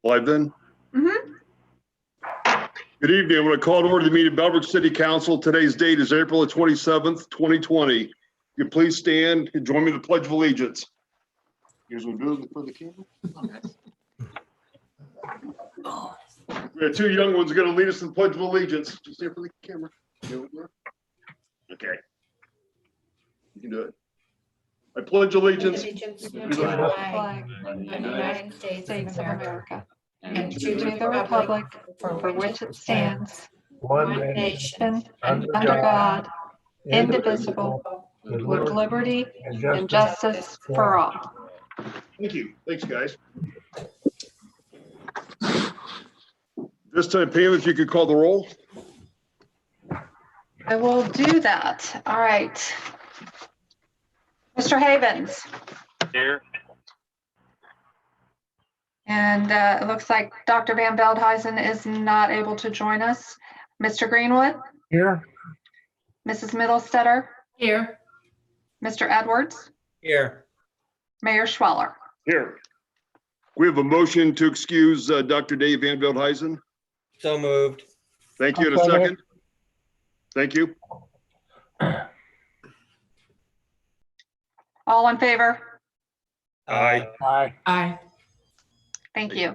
Live then? Mm-hmm. Good evening. I'm going to call to order the meeting of Bellbrook City Council. Today's date is April the 27th, 2020. If you please stand and join me in the Pledge of Allegiance. Here's what we do for the camera. We have two young ones going to lead us in the Pledge of Allegiance. Just stand for the camera. Okay. You can do it. I pledge allegiance To the flag of the United States of America and to the republic for which it stands, one nation, under God, indivisible, with liberty and justice for all. Thank you. Thanks, guys. This time, Pam, if you could call the roll. I will do that. All right. Mr. Havens. Here. And it looks like Dr. Van Veldhuizen is not able to join us. Mr. Greenwood. Here. Mrs. Middlestetter. Here. Mr. Edwards. Here. Mayor Schweller. Here. We have a motion to excuse Dr. Dave Van Veldhuizen. So moved. Thank you. In a second. Thank you. All in favor? Aye. Aye. Aye. Thank you.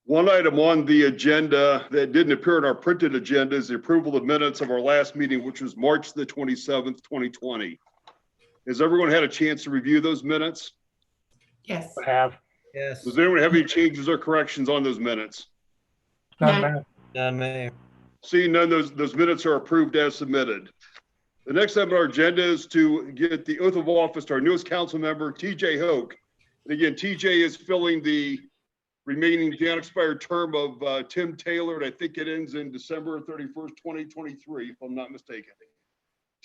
One item on the agenda that didn't appear in our printed agenda is the approval of minutes of our last meeting, which was March the 27th, 2020. Has everyone had a chance to review those minutes? Yes. I have. Yes. Does anyone have any changes or corrections on those minutes? None, None. Mayor. None, Mayor. Seeing none, those minutes are approved as submitted. The next item on our agenda is to get the oath of office to our newest council member, TJ Hoke. And again, TJ is filling the remaining unexpired term of Tim Taylor, and I think it ends in December 31st, 2023, if I'm not mistaken.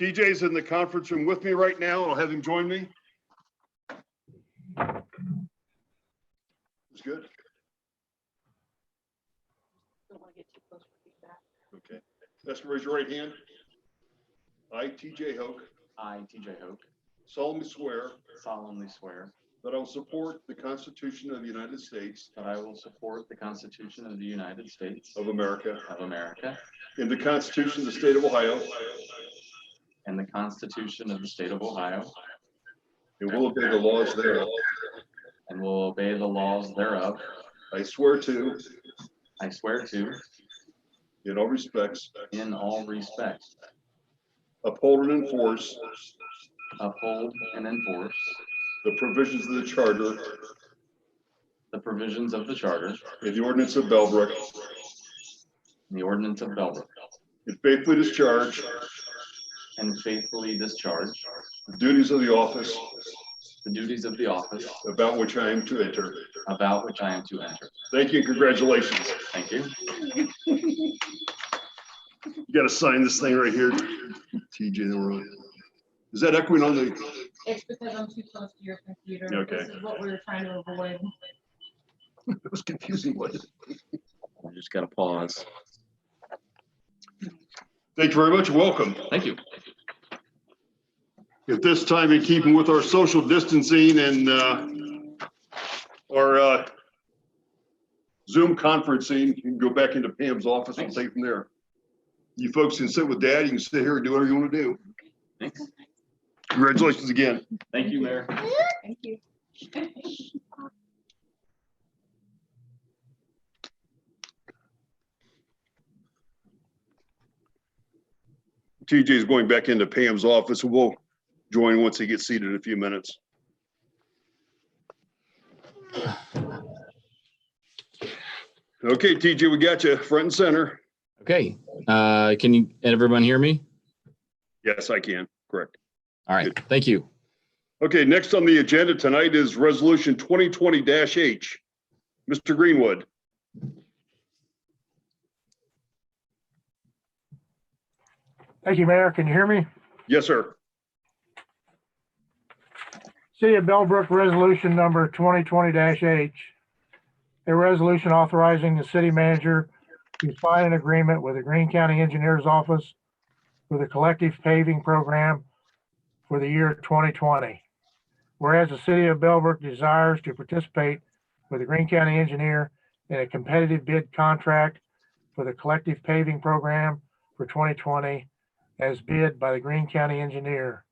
TJ is in the conference room with me right now. I'll have him join me. It's good. Okay. Let's raise your right hand. I, TJ Hoke, I, TJ Hoke, solemnly swear swear that I will support the Constitution of the United States that I will support the Constitution of the United States of America of America and the Constitution of the State of Ohio, and the Constitution of the State of Ohio, and will obey the laws thereof. and will obey the laws thereof. I swear to, I swear to, in all respects, in all respects, uphold and enforce uphold and enforce the provisions of the Charter the provisions of the Charter and the Ordinance of Bellbrook, and the Ordinance of Bellbrook, and faithfully discharge and faithfully discharge the duties of the office the duties of the office about which I am to enter. about which I am to enter. Thank you and congratulations. Thank you. You got to sign this thing right here. TJ, the world. Is that echoing on the? It's because I'm too close to your computer. Okay. This is what we were trying to avoid. It was confusing, wasn't it? I just got to pause. Thank you very much. Welcome. Thank you. At this time, in keeping with our social distancing and our Zoom conferencing, you can go back into Pam's office and take it from there. You folks can sit with Dad. You can sit here and do whatever you want to do. Thanks. Congratulations again. Thank you, Mayor. Thank you. TJ is going back into Pam's office. We'll join once he gets seated in a few minutes. Okay, TJ, we got you front and center. Okay, can everyone hear me? Yes, I can. Correct. All right, Good. thank you. Okay, next on the agenda tonight is Resolution 2020-H. Mr. Greenwood. Thank you, Mayor. Can you hear me? Yes, sir. City of Bellbrook Resolution Number 2020-H. A resolution authorizing the city manager to sign an agreement with the Greene County Engineers Office for the collective paving program for the year 2020. Whereas the city of Bellbrook desires to participate with the Greene County engineer in a competitive bid contract for the collective paving program for 2020 as bid by the Greene County engineer.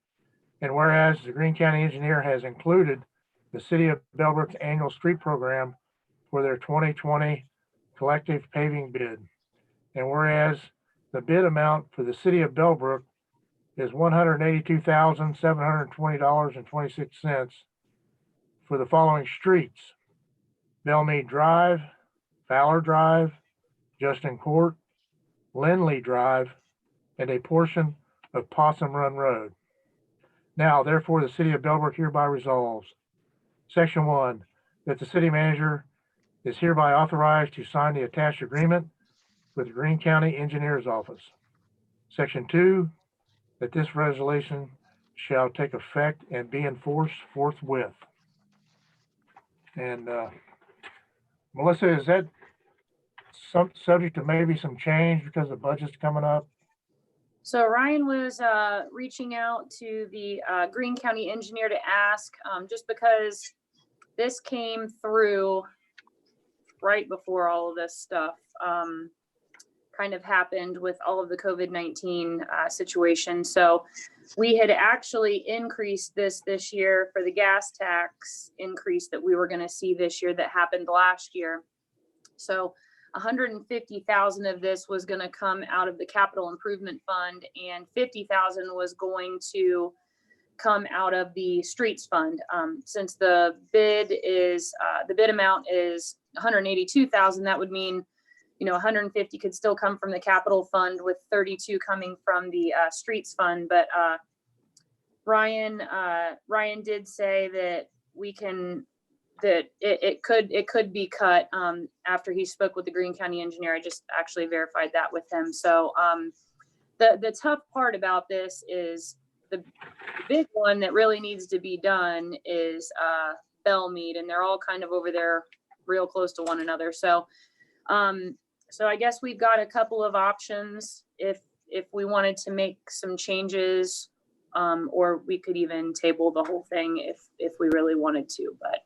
And whereas the Greene County engineer has included the City of Bellbrook's annual street program for their 2020 collective paving bid. And whereas the bid amount for the City of Bellbrook is $182,720.26 for the following streets: Bellmead Drive, Fowler Drive, Justin Court, Lindley Drive, and a portion of Possum Run Road. Now, therefore, the City of Bellbrook hereby resolves, Section 1, that the city manager is hereby authorized to sign the attached agreement with the Greene County Engineers Office. Section 2, that this resolution shall take effect and be enforced forthwith. And Melissa, is that subject to maybe some change because the budget's coming up? So Ryan was reaching out to the Greene County engineer to ask, just because this came through right before all of this stuff kind of happened with all of the COVID-19 situation. So we had actually increased this year for the gas tax increase that we were going to see this year that happened last year. So 150,000 of this was going to come out of the capital improvement fund, and 50,000 was going to come out of the streets fund. Since the bid amount is 182,000, that would mean, 150 could still come from the capital fund, with 32 coming from the streets fund. But Ryan did say that it could be cut after he spoke with the Greene County engineer. I just actually verified that with him. So the tough part about this is the big one that really needs to be done is Bellmead, and they're all kind of over there real close to one another. So so I guess we've got a couple of options if we wanted to make some changes, or we could even table the whole thing if we really wanted to. But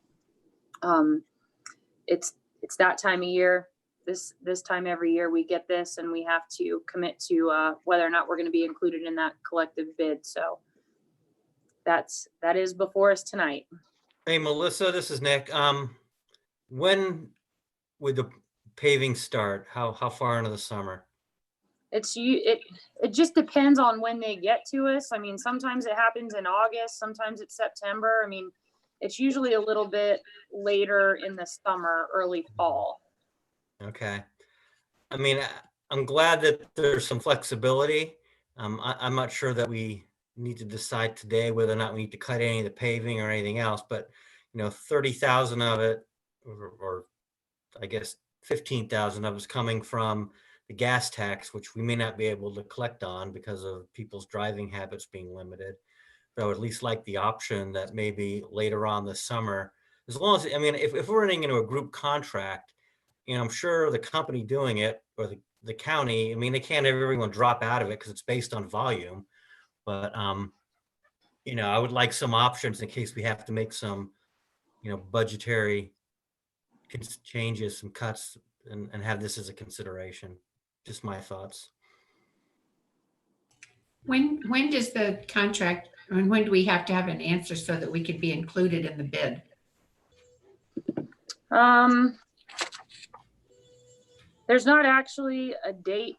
it's that time of year. This time every year we get this, and we have to commit to whether or not we're going to be included in that collective bid. So that is before us tonight. Hey, Melissa, this is Nick. When would the paving start? How far into the summer? It just depends on when they get to us. I mean, sometimes it happens in August, sometimes it's September. I mean, it's usually a little bit later in the summer, early fall. Okay. I mean, I'm glad that there's some flexibility. I'm not sure that we need to decide today whether or not we need to cut any of the paving or anything else, but 30,000 of it, or I guess 15,000 of it is coming from the gas tax, which we may not be able to collect on because of people's driving habits being limited. But I would at least like the option that maybe later on this summer, as long as, if we're running into a group contract, I'm sure the company doing it, or the county, they can't have everyone drop out of it because it's based on volume. But, I would like some options in case we have to make some, budgetary changes, some cuts, and have this as a consideration. Just my thoughts. When does the contract, when do we have to have an answer so that we could be included in the bid? There's not actually a date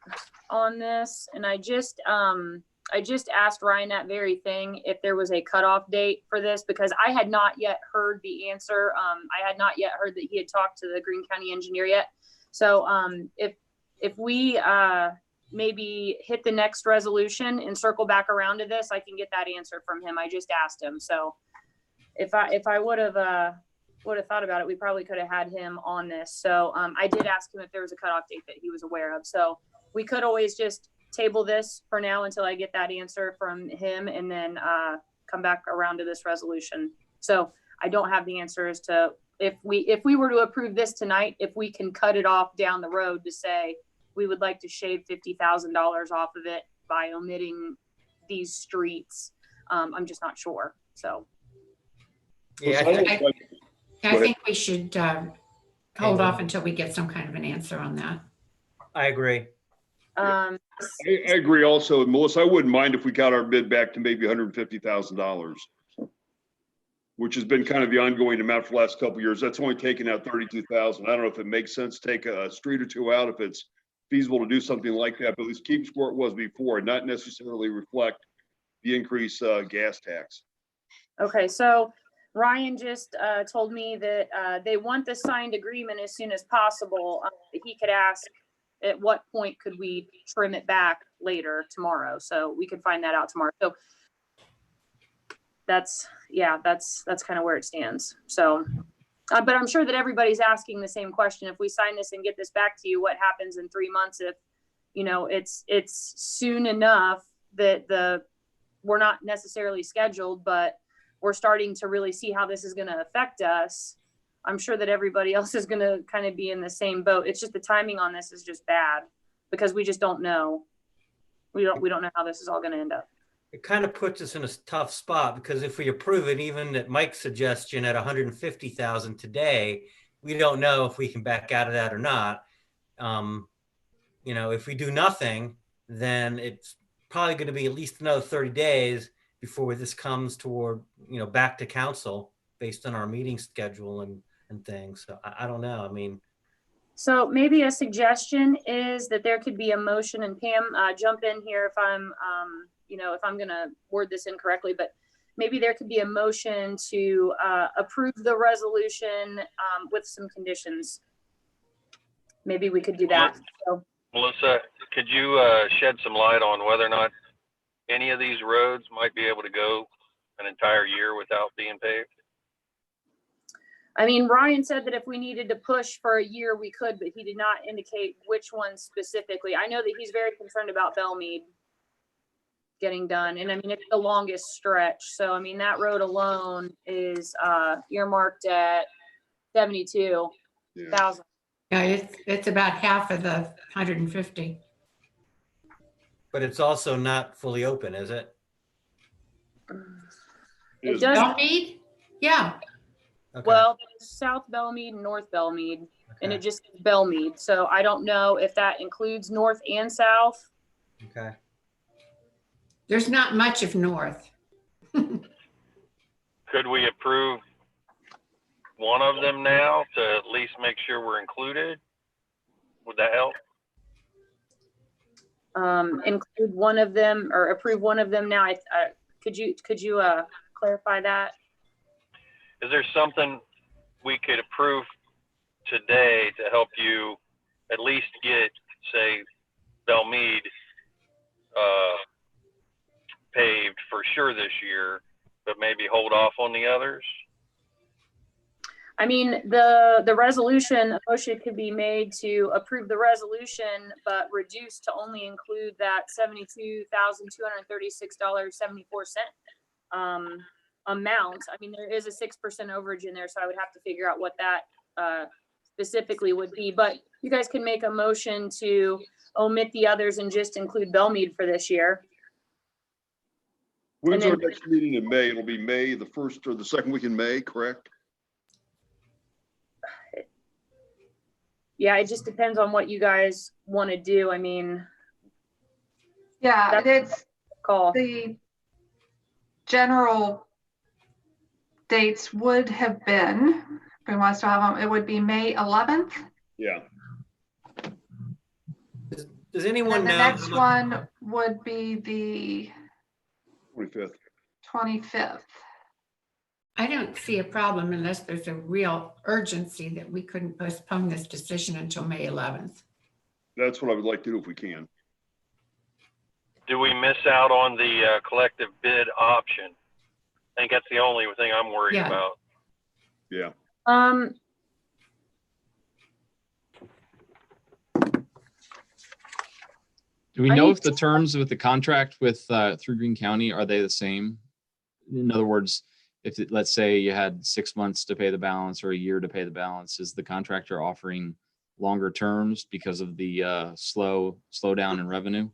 on this, and I just asked Ryan that very thing, if there was a cutoff date for this, because I had not yet heard the answer. I had not yet heard that he had talked to the Greene County engineer yet. So if we maybe hit the next resolution and circle back around to this, I can get that answer from him. I just asked him. So if I would have thought about it, we probably could have had him on this. So I did ask him if there was a cutoff date that he was aware of. So we could always just table this for now until I get that answer from him, and then come back around to this resolution. So I don't have the answer as to if we were to approve this tonight, if we can cut it off down the road to say we would like to shave $50,000 off of it by omitting these streets. I'm just not sure. So Yeah, I think we should hold off until we get some kind of an answer on that. I agree. Um, I agree also. Melissa, I wouldn't mind if we got our bid back to maybe $150,000, which has been kind of the ongoing amount for the last couple of years. That's only taken out 32,000. I don't know if it makes sense to take a street or two out, if it's feasible to do something like that, but at least keep where it was before and not necessarily reflect the increased gas tax. okay, so Ryan just told me that they want the signed agreement as soon as possible. He could ask at what point could we trim it back later tomorrow, so we could find that out tomorrow. So that's kind of where it stands. So, but I'm sure that everybody's asking the same question. If we sign this and get this back to you, what happens in 3 months if, you know, it's soon enough that we're not necessarily scheduled, but we're starting to really see how this is going to affect us. I'm sure that everybody else is going to kind of be in the same boat. It's just the timing on this is just bad because we just don't know. We don't know how this is all going to end up. It kind of puts us in a tough spot because if we approve it, even at Mike's suggestion at 150,000 today, we don't know if we can back out of that or not. You know, if we do nothing, then it's probably going to be at least another 30 days before this comes toward, you know, back to council based on our meeting schedule and things. So I don't know. I mean, so maybe a suggestion is that there could be a motion, and Pam, jump in here if I'm, you know, if I'm going to word this incorrectly, but maybe there could be a motion to approve the resolution with some conditions. Maybe we could do that. So, Melissa, could you shed some light on whether or not any of these roads might be able to go an entire year without being paved? I mean, Ryan said that if we needed to push for a year, we could, but he did not indicate which ones specifically. I know that he's very concerned about Bellmead getting done. And I mean, it's the longest stretch. So, I mean, that road alone is earmarked at 72,000. Yeah, it's about half of the 150. but it's also not fully open, is it? It does. Bellmead? Yeah. Okay. Well, there's South Bellmead and North Bellmead, and it just says Bellmead. So I don't know if that includes North and South. Okay. There's not much of North. Could we approve one of them now to at least make sure we're included? Would that help? Include one of them or approve one of them now. Could you clarify that? Is there something we could approve today to help you at least get, say, Bellmead paved for sure this year, but maybe hold off on the others? I mean, the resolution, a motion could be made to approve the resolution, but reduce to only include that $72,236.74 amount. I mean, there is a 6% overage in there, so I would have to figure out what that specifically would be. But you guys can make a motion to omit the others and just include Bellmead for this year. When's And our then- next meeting in May? It'll be May, the first or the second week in May, correct? Yeah, it just depends on what you guys want to do. I mean, Yeah, it's call. the general dates would have been, if we want to have them, it would be May 11th. Yeah. Does anyone And the know? next one would be the 25th. 25th. I don't see a problem unless there's a real urgency that we couldn't postpone this decision until May 11th. That's what I would like to do if we can. Do we miss out on the collective bid option? I think that's the only thing I'm worried Yeah. about. Yeah. Do we I know need if the terms with the contract with through Greene County, are they the same? In other words, if let's say you had 6 months to pay the balance or a year to pay the balance, is the contractor offering longer terms because of the slowdown in revenue?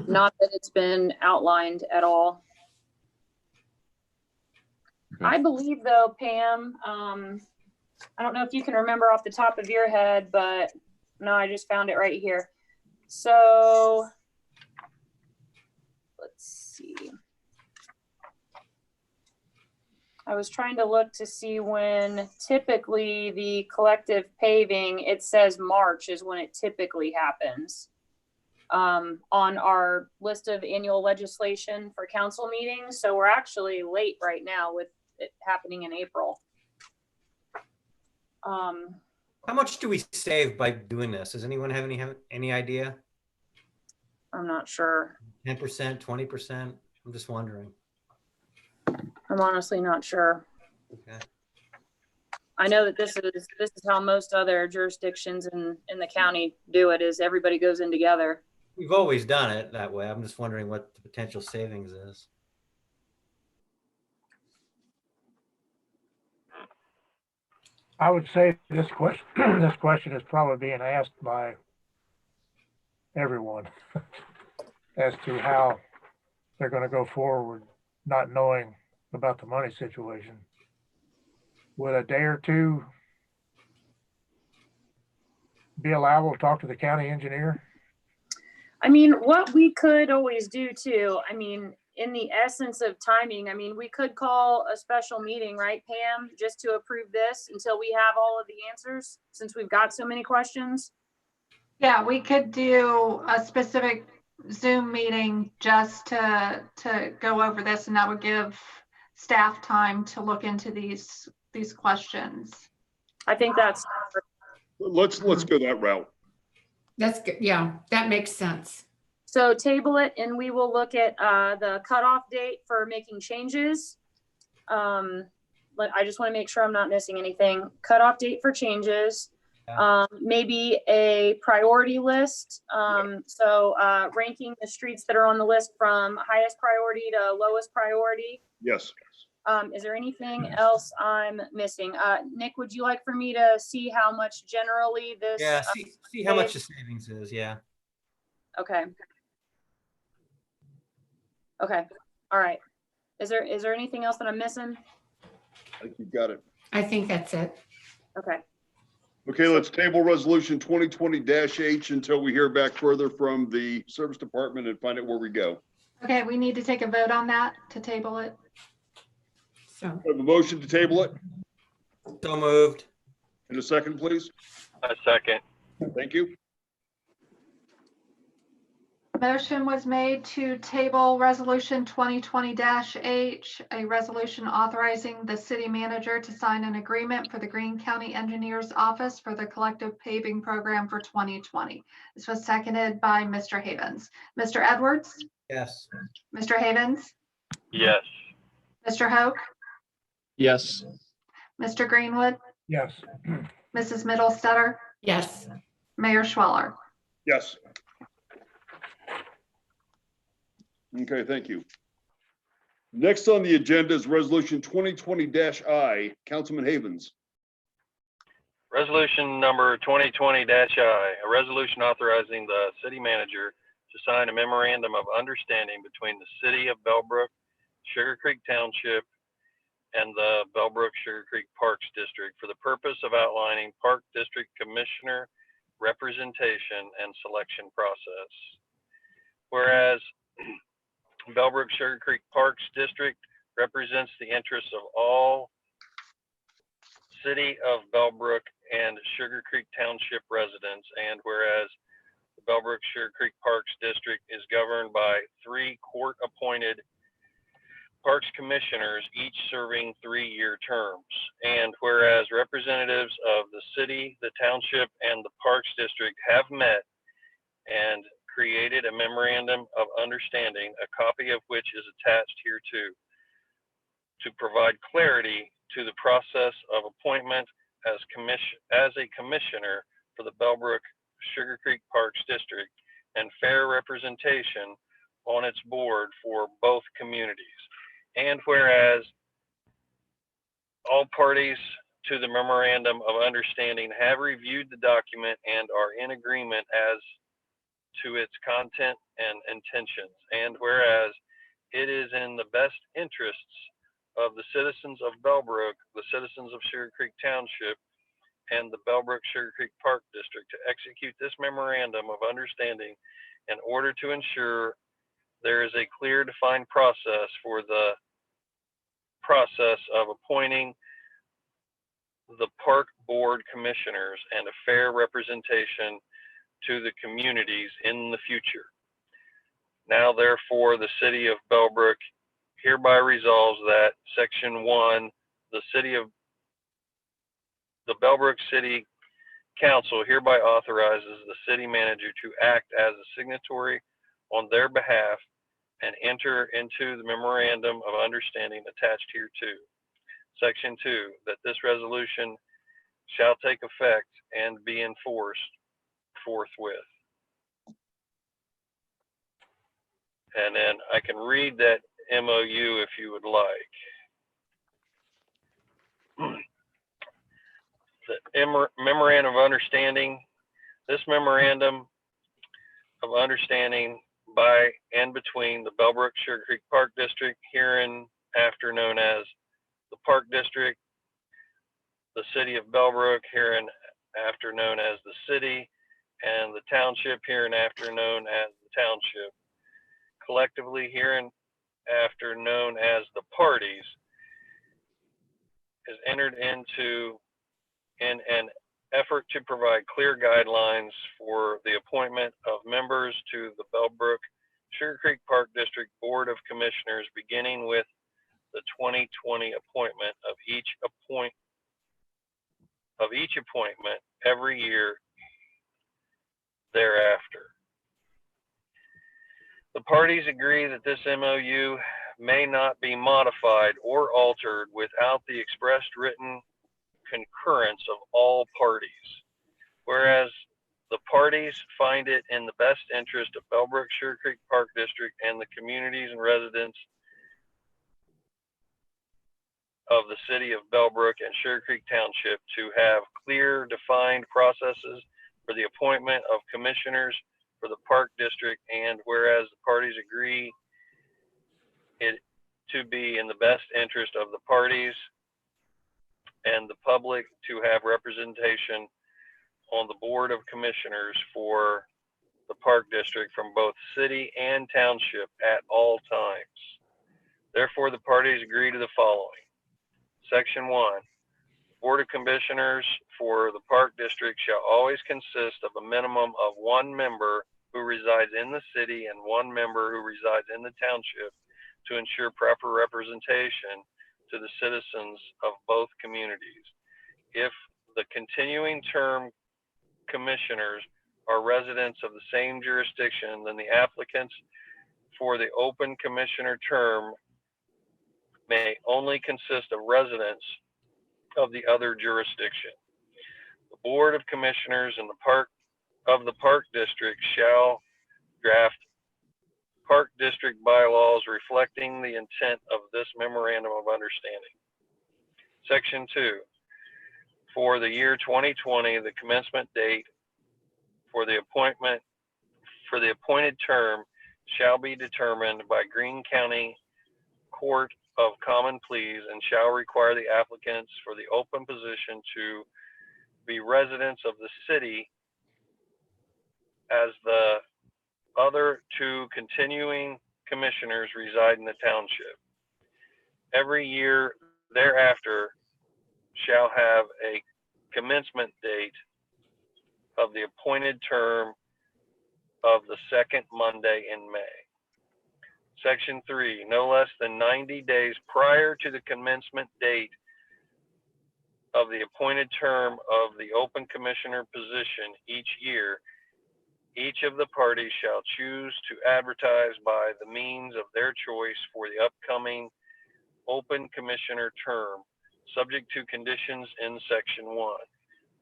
Not that it's been outlined at all. Okay. I believe though, Pam, I don't know if you can remember off the top of your head, but no, I just found it right here. So let's see. I was trying to look to see when typically the collective paving, it says March is when it typically happens. On our list of annual legislation for council meetings. So we're actually late right now with it happening in April. How much do we save by doing this? Does anyone have any idea? I'm not sure. 10%, 20%? I'm just wondering. I'm honestly not sure. Okay. I know that this is how most other jurisdictions in the county do it, is everybody goes in together. We've always done it that way. I'm just wondering what the potential savings is. I would say this question, this question is probably being asked by everyone as to how they're going to go forward, not knowing about the money situation. Would a day or two be allowable to talk to the county engineer? I mean, what we could always do too, I mean, in the essence of timing, I mean, we could call a special meeting, right, Pam, just to approve this until we have all of the answers, since we've got so many questions. Yeah, we could do a specific Zoom meeting just to go over this, and that would give staff time to look into these questions. I think that's. Let's go that route. That's good. Yeah, that makes sense. So table it and we will look at the cutoff date for making changes. I just want to make sure I'm not missing anything. Cutoff date for changes. Maybe a priority list. So ranking the streets that are on the list from highest priority to lowest priority. Yes. Is there anything else I'm missing? Nick, would you like for me to see how much generally this? Yeah, see how much the savings is, yeah. Okay. Okay, all right. Is there anything else that I'm missing? I think you've got it. I think that's it. Okay. Okay, let's table resolution 2020-H until we hear back further from the service department and find out where we go. Okay, we need to take a vote on that to table it. So We have a motion to table it. So moved. In a second, please. A second. Thank you. Motion was made to table resolution 2020-H, a resolution authorizing the city manager to sign an agreement for the Greene County Engineers Office for the collective paving program for 2020. This was seconded by Mr. Havens. Mr. Edwards? Yes. Mr. Havens? Yes. Mr. Hoke? Yes. Mr. Greenwood? Yes. Mrs. Middlestetter? yes, Mayor Schweller? Yes. Okay, thank you. Next on the agenda is resolution 2020-I. Councilman Havens. Resolution number 2020-I, a resolution authorizing the city manager to sign a memorandum of understanding between the city of Bellbrook, Sugar Creek Township, and the Bellbrook Sugar Creek Parks District for the purpose of outlining Park District Commissioner representation and selection process. Whereas Bellbrook Sugar Creek Parks District represents the interests of all City of Bellbrook and Sugar Creek Township residents, and whereas the Bellbrook Sugar Creek Parks District is governed by 3 court-appointed Parks Commissioners, each serving 3-year terms, and whereas representatives of the city, the township, and the Parks District have met and created a memorandum of understanding, a copy of which is attached hereto, to provide clarity to the process of appointment as a commissioner for the Bellbrook Sugar Creek Parks District and fair representation on its board for both communities. And whereas all parties to the memorandum of understanding have reviewed the document and are in agreement as to its content and intentions, and whereas it is in the best interests of the citizens of Bellbrook, the citizens of Sugar Creek Township, and the Bellbrook Sugar Creek Park District to execute this memorandum of understanding in order to ensure there is a clear defined process for the process of appointing the park board commissioners and a fair representation to the communities in the future. Now therefore, the city of Bellbrook hereby resolves that Section 1, the Bellbrook City Council hereby authorizes the city manager to act as a signatory on their behalf and enter into the memorandum of understanding attached hereto. Section 2, that this resolution shall take effect and be enforced forthwith. And then I can read that MOU if you would like. The memorandum of understanding, this memorandum of understanding by and between the Bellbrook Sugar Creek Park District, hereinafter known as the Park District, the city of Bellbrook, hereinafter known as the city, and the township, hereinafter known as the township, collectively hereinafter known as the parties, is entered into in an effort to provide clear guidelines for the appointment of members to the Bellbrook Sugar Creek Park District Board of Commissioners, beginning with the 2020 appointment of each appointment every year thereafter. The parties agree that this MOU may not be modified or altered without the expressed written concurrence of all parties, whereas the parties find it in the best interest of Bellbrook Sugar Creek Park District and the communities and residents of the city of Bellbrook and Sugar Creek Township to have clear, defined processes for the appointment of commissioners for the Park District, and whereas the parties agree it to be in the best interest of the parties and the public to have representation on the Board of Commissioners for the Park District from both city and township at all times. Therefore, the parties agree to the following. Section 1, Board of Commissioners for the Park District shall always consist of a minimum of one member who resides in the city and one member who resides in the township to ensure proper representation to the citizens of both communities. If the continuing term commissioners are residents of the same jurisdiction, then the applicants for the open commissioner term may only consist of residents of the other jurisdiction. The Board of Commissioners in the Park District shall draft Park District bylaws reflecting the intent of this memorandum of understanding. Section 2, for the year 2020, the commencement date for the appointed term shall be determined by Greene County Court of Common Pleas and shall require the applicants for the open position to be residents of the city as the other two continuing commissioners reside in the township. Every year thereafter shall have a commencement date of the appointed term of the second Monday in May. Section 3, no less than 90 days prior to the commencement date of the appointed term of the open commissioner position each year, each of the parties shall choose to advertise by the means of their choice for the upcoming open commissioner term, subject to conditions in Section 1.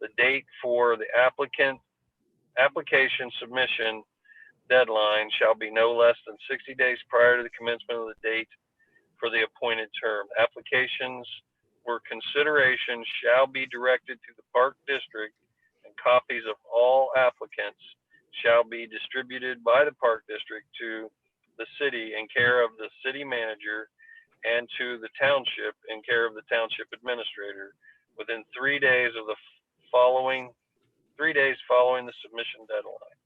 The date for the application submission deadline shall be no less than 60 days prior to the commencement of the date for the appointed term. Applications for consideration shall be directed to the Park District, and copies of all applicants shall be distributed by the Park District to the city in care of the city manager and to the township in care of the township administrator within 3 days of the 3 days following the submission deadline.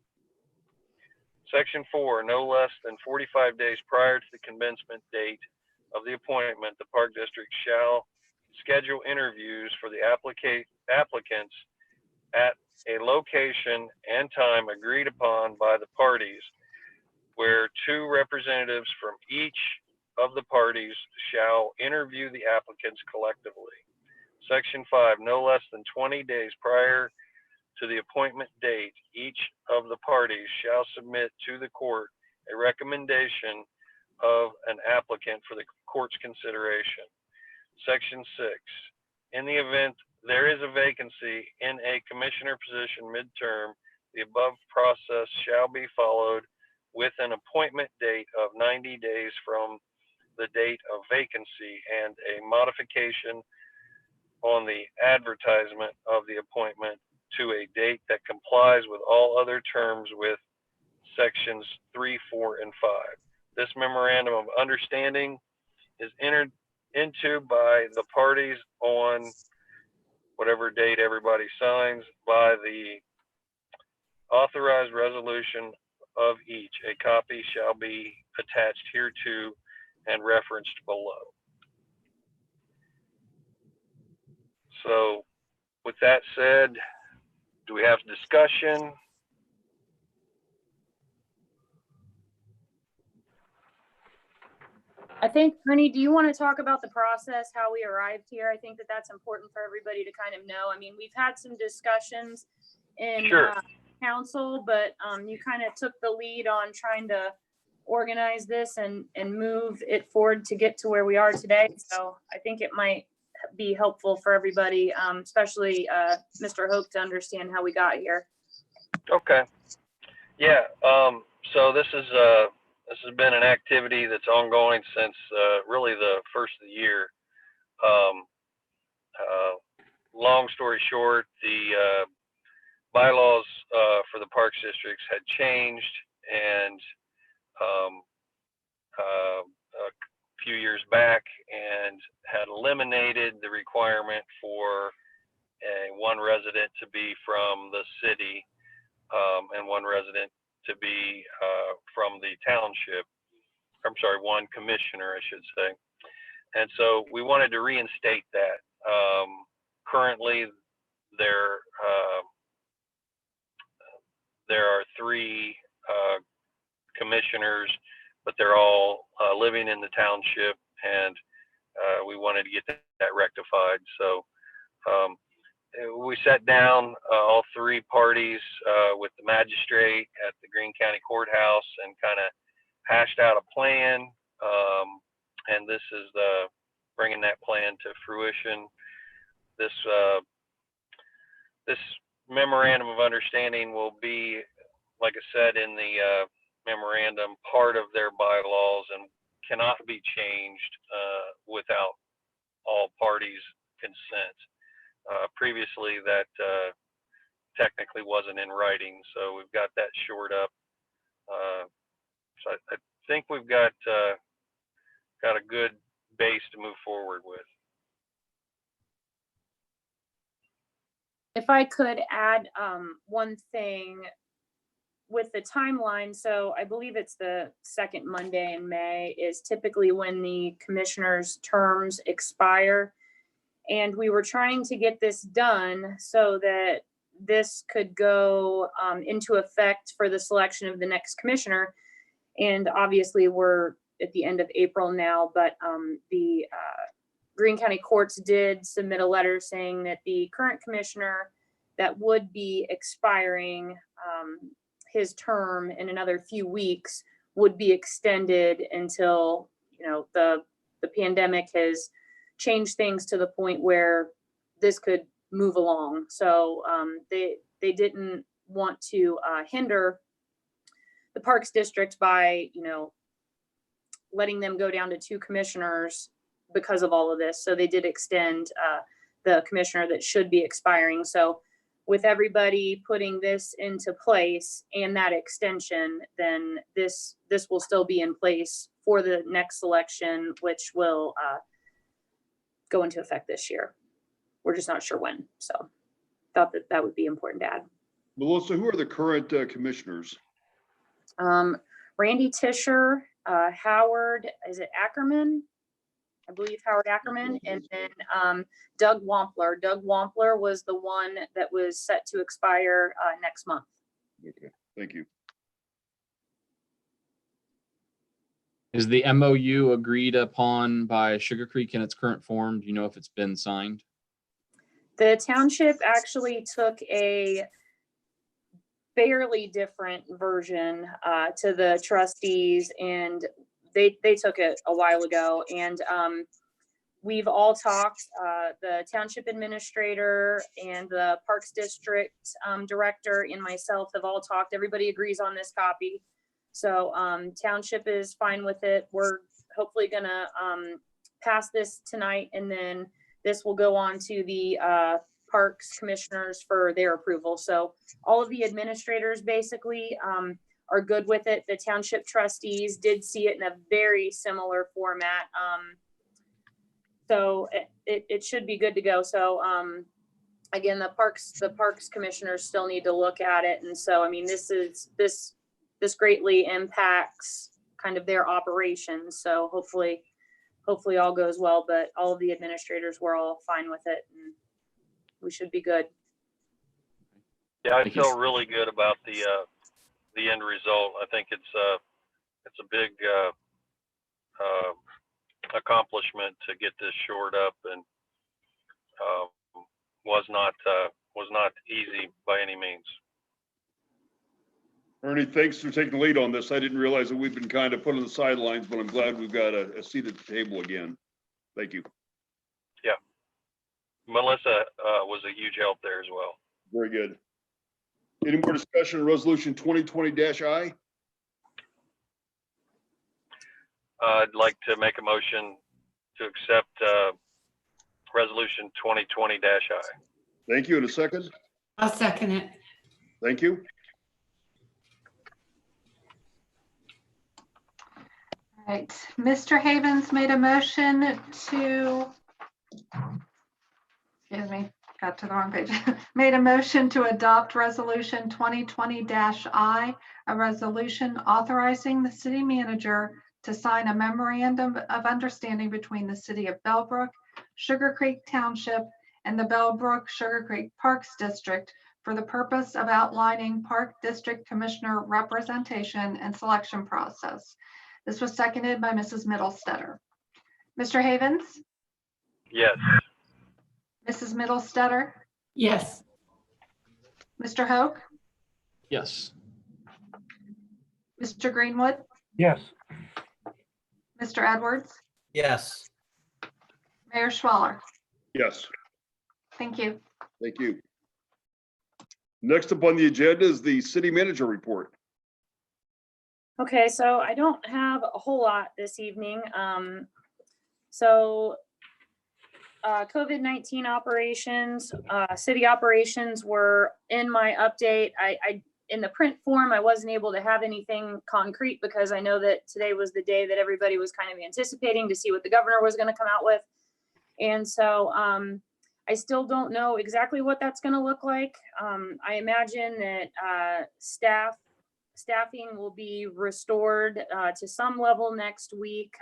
Section 4, no less than 45 days prior to the commencement date of the appointment, the Park District shall schedule interviews for the applicants at a location and time agreed upon by the parties, where 2 representatives from each of the parties shall interview the applicants collectively. Section 5, no less than 20 days prior to the appointment date, each of the parties shall submit to the court a recommendation of an applicant for the court's consideration. Section 6, in the event there is a vacancy in a commissioner position midterm, the above process shall be followed with an appointment date of 90 days from the date of vacancy and a modification on the advertisement of the appointment to a date that complies with all other terms with sections 3, 4, and 5. This memorandum of understanding is entered into by the parties on whatever date everybody signs by the authorized resolution of each. A copy shall be attached hereto and referenced below. So with that said, do we have discussion? I think, honey, do you want to talk about the process, how we arrived here? I think that that's important for everybody to kind of know. I mean, we've had some discussions in Sure. Council, but you kind of took the lead on trying to organize this and move it forward to get to where we are today. So I think it might be helpful for everybody, especially Mr. Hope, to understand how we got here. Okay. Yeah. So this has been an activity that's ongoing since really the first of the year. Long story short, the bylaws for the Parks Districts had changed, and a few years back, and had eliminated the requirement for one resident to be from the city and one resident to be from the township. I'm sorry, one commissioner, I should say. And so we wanted to reinstate that. Currently, there are 3 commissioners, but they're all living in the township, and we wanted to get that rectified. So we sat down, all 3 parties, with the magistrate at the Greene County Courthouse, and kind of hashed out a plan. And this is bringing that plan to fruition. This memorandum of understanding will be, like I said in the memorandum, part of their bylaws and cannot be changed without all parties' consent. Previously, that technically wasn't in writing, so we've got that shored up. So I think we've got a good base to move forward with. If I could add one thing with the timeline. So I believe it's the second Monday in May is typically when the commissioners' terms expire. And we were trying to get this done so that this could go into effect for the selection of the next commissioner. And obviously we're at the end of April now, but the Greene County courts did submit a letter saying that the current commissioner that would be expiring his term in another few weeks would be extended until, the pandemic has changed things to the point where this could move along. So they didn't want to hinder the Parks District by, letting them go down to 2 commissioners because of all of this. So they did extend the commissioner that should be expiring. So with everybody putting this into place and that extension, then this will still be in place for the next election, which will go into effect this year. We're just not sure when. So thought that that would be important to add. Melissa, who are the current commissioners? Randy Tisher, Howard, is it Ackerman? I believe Howard Ackerman, and then Doug Wampler. Doug Wampler was the one that was set to expire next month. Okay, thank you. Is the MOU agreed upon by Sugar Creek in its current form? Do you know if it's been signed? The township actually took a fairly different version to the trustees, and they took it a while ago. And we've all talked, the township administrator and the Parks District director and myself have all talked. Everybody agrees on this copy. So township is fine with it. We're hopefully gonna pass this tonight, and then this will go on to the Parks commissioners for their approval. So all of the administrators basically are good with it. The township trustees did see it in a very similar format. So it should be good to go. So again, the parks commissioners still need to look at it. And so, I mean, this greatly impacts kind of their operations. So hopefully all goes well, but all of the administrators were all fine with it, and we should be good. Yeah, I feel really good about the end result. I think it's a big accomplishment to get this shored up, and was not easy by any means. Ernie, thanks for taking the lead on this. I didn't realize that we've been kind of put on the sidelines, but I'm glad we've got a seat at the table again. Thank you. Yeah. Melissa was a huge help there as well. Very good. Any more discussion on resolution 2020-I? I'd like to make a motion to accept resolution 2020-I. Thank you. In a second. I'll second it. Thank you. All right, Mr. Havens made a motion to, excuse me, got to the wrong page, made a motion to adopt resolution 2020-I, a resolution authorizing the city manager to sign a memorandum of understanding between the city of Bellbrook, Sugar Creek Township, and the Bellbrook Sugar Creek Parks District for the purpose of outlining Park District Commissioner representation and selection process. This was seconded by Mrs. Middlestetter. Mr. Havens? Yes. Mrs. Middlestetter? Yes. Mr. Hoke? Yes. Mr. Greenwood? Yes. Mr. Edwards? Yes. Mayor Schwaller? Yes. Thank you. Thank you. Next up on the agenda is the city manager report. Okay, so I don't have a whole lot this evening. COVID-19 operations, city operations were in my update. I in the print form, I wasn't able to have anything concrete because I know that today was the day that everybody was kind of anticipating to see what the governor was going to come out with. And so I still don't know exactly what that's going to look like. I imagine that staffing will be restored to some level next week,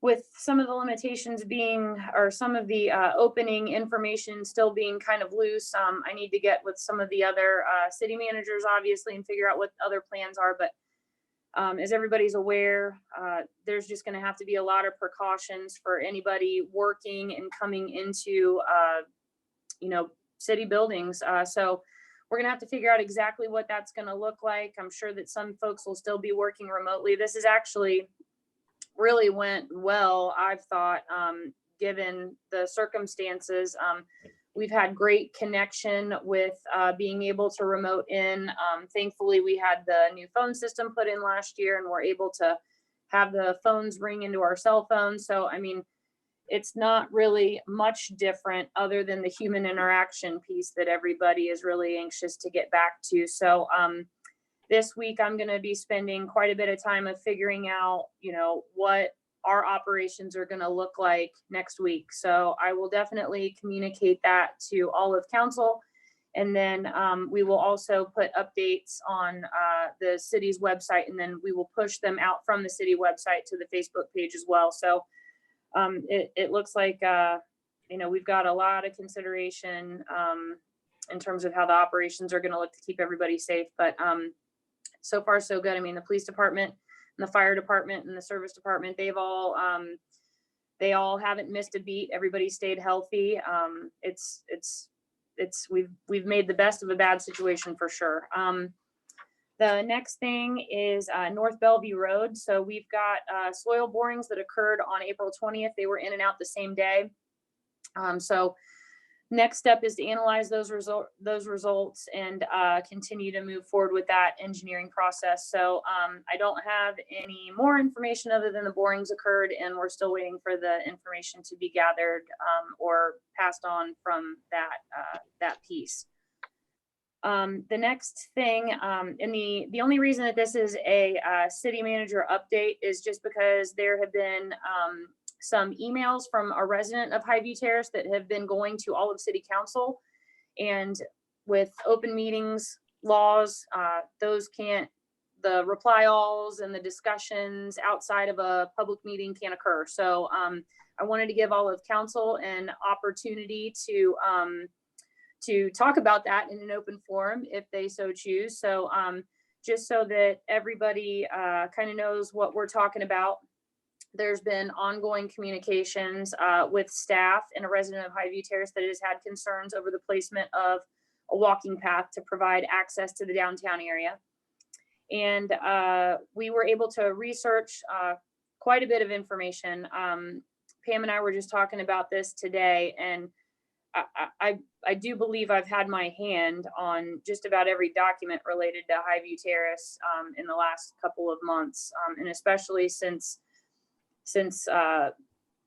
with some of the limitations being, or some of the opening information still being kind of loose. I need to get with some of the other city managers, obviously, and figure out what other plans are. But as everybody's aware, there's just going to have to be a lot of precautions for anybody working and coming into, city buildings. So we're going to have to figure out exactly what that's going to look like. I'm sure that some folks will still be working remotely. This is actually really went well, I've thought, given the circumstances. We've had great connection with being able to remote in. Thankfully, we had the new phone system put in last year, and we're able to have the phones ring into our cell phones. So, I mean, it's not really much different other than the human interaction piece that everybody is really anxious to get back to. So this week I'm going to be spending quite a bit of time of figuring out, what our operations are going to look like next week. So I will definitely communicate that to all of council. And then we will also put updates on the city's website, and then we will push them out from the city website to the Facebook page as well. So it looks like, we've got a lot of consideration in terms of how the operations are going to look to keep everybody safe. But so far, so good. I mean, the police department and the fire department and the service department, they all haven't missed a beat. Everybody stayed healthy. We've made the best of a bad situation for sure. The next thing is North Bellevue Road. So we've got soil borings that occurred on April 20th. They were in and out the same day. So next step is to analyze those results and continue to move forward with that engineering process. So I don't have any more information other than the borings occurred, and we're still waiting for the information to be gathered or passed on from that piece. The next thing, and the only reason that this is a city manager update is just because there have been some emails from a resident of Highview Terrace that have been going to all of city council, and with open meetings laws, the reply alls and the discussions outside of a public meeting can't occur. So I wanted to give all of council an opportunity to talk about that in an open forum if they so choose. So just so that everybody kind of knows what we're talking about, there's been ongoing communications with staff and a resident of Highview Terrace that has had concerns over the placement of a walking path to provide access to the downtown area. And we were able to research quite a bit of information. Pam and I were just talking about this today, and I do believe I've had my hand on just about every document related to Highview Terrace in the last couple of months, and especially since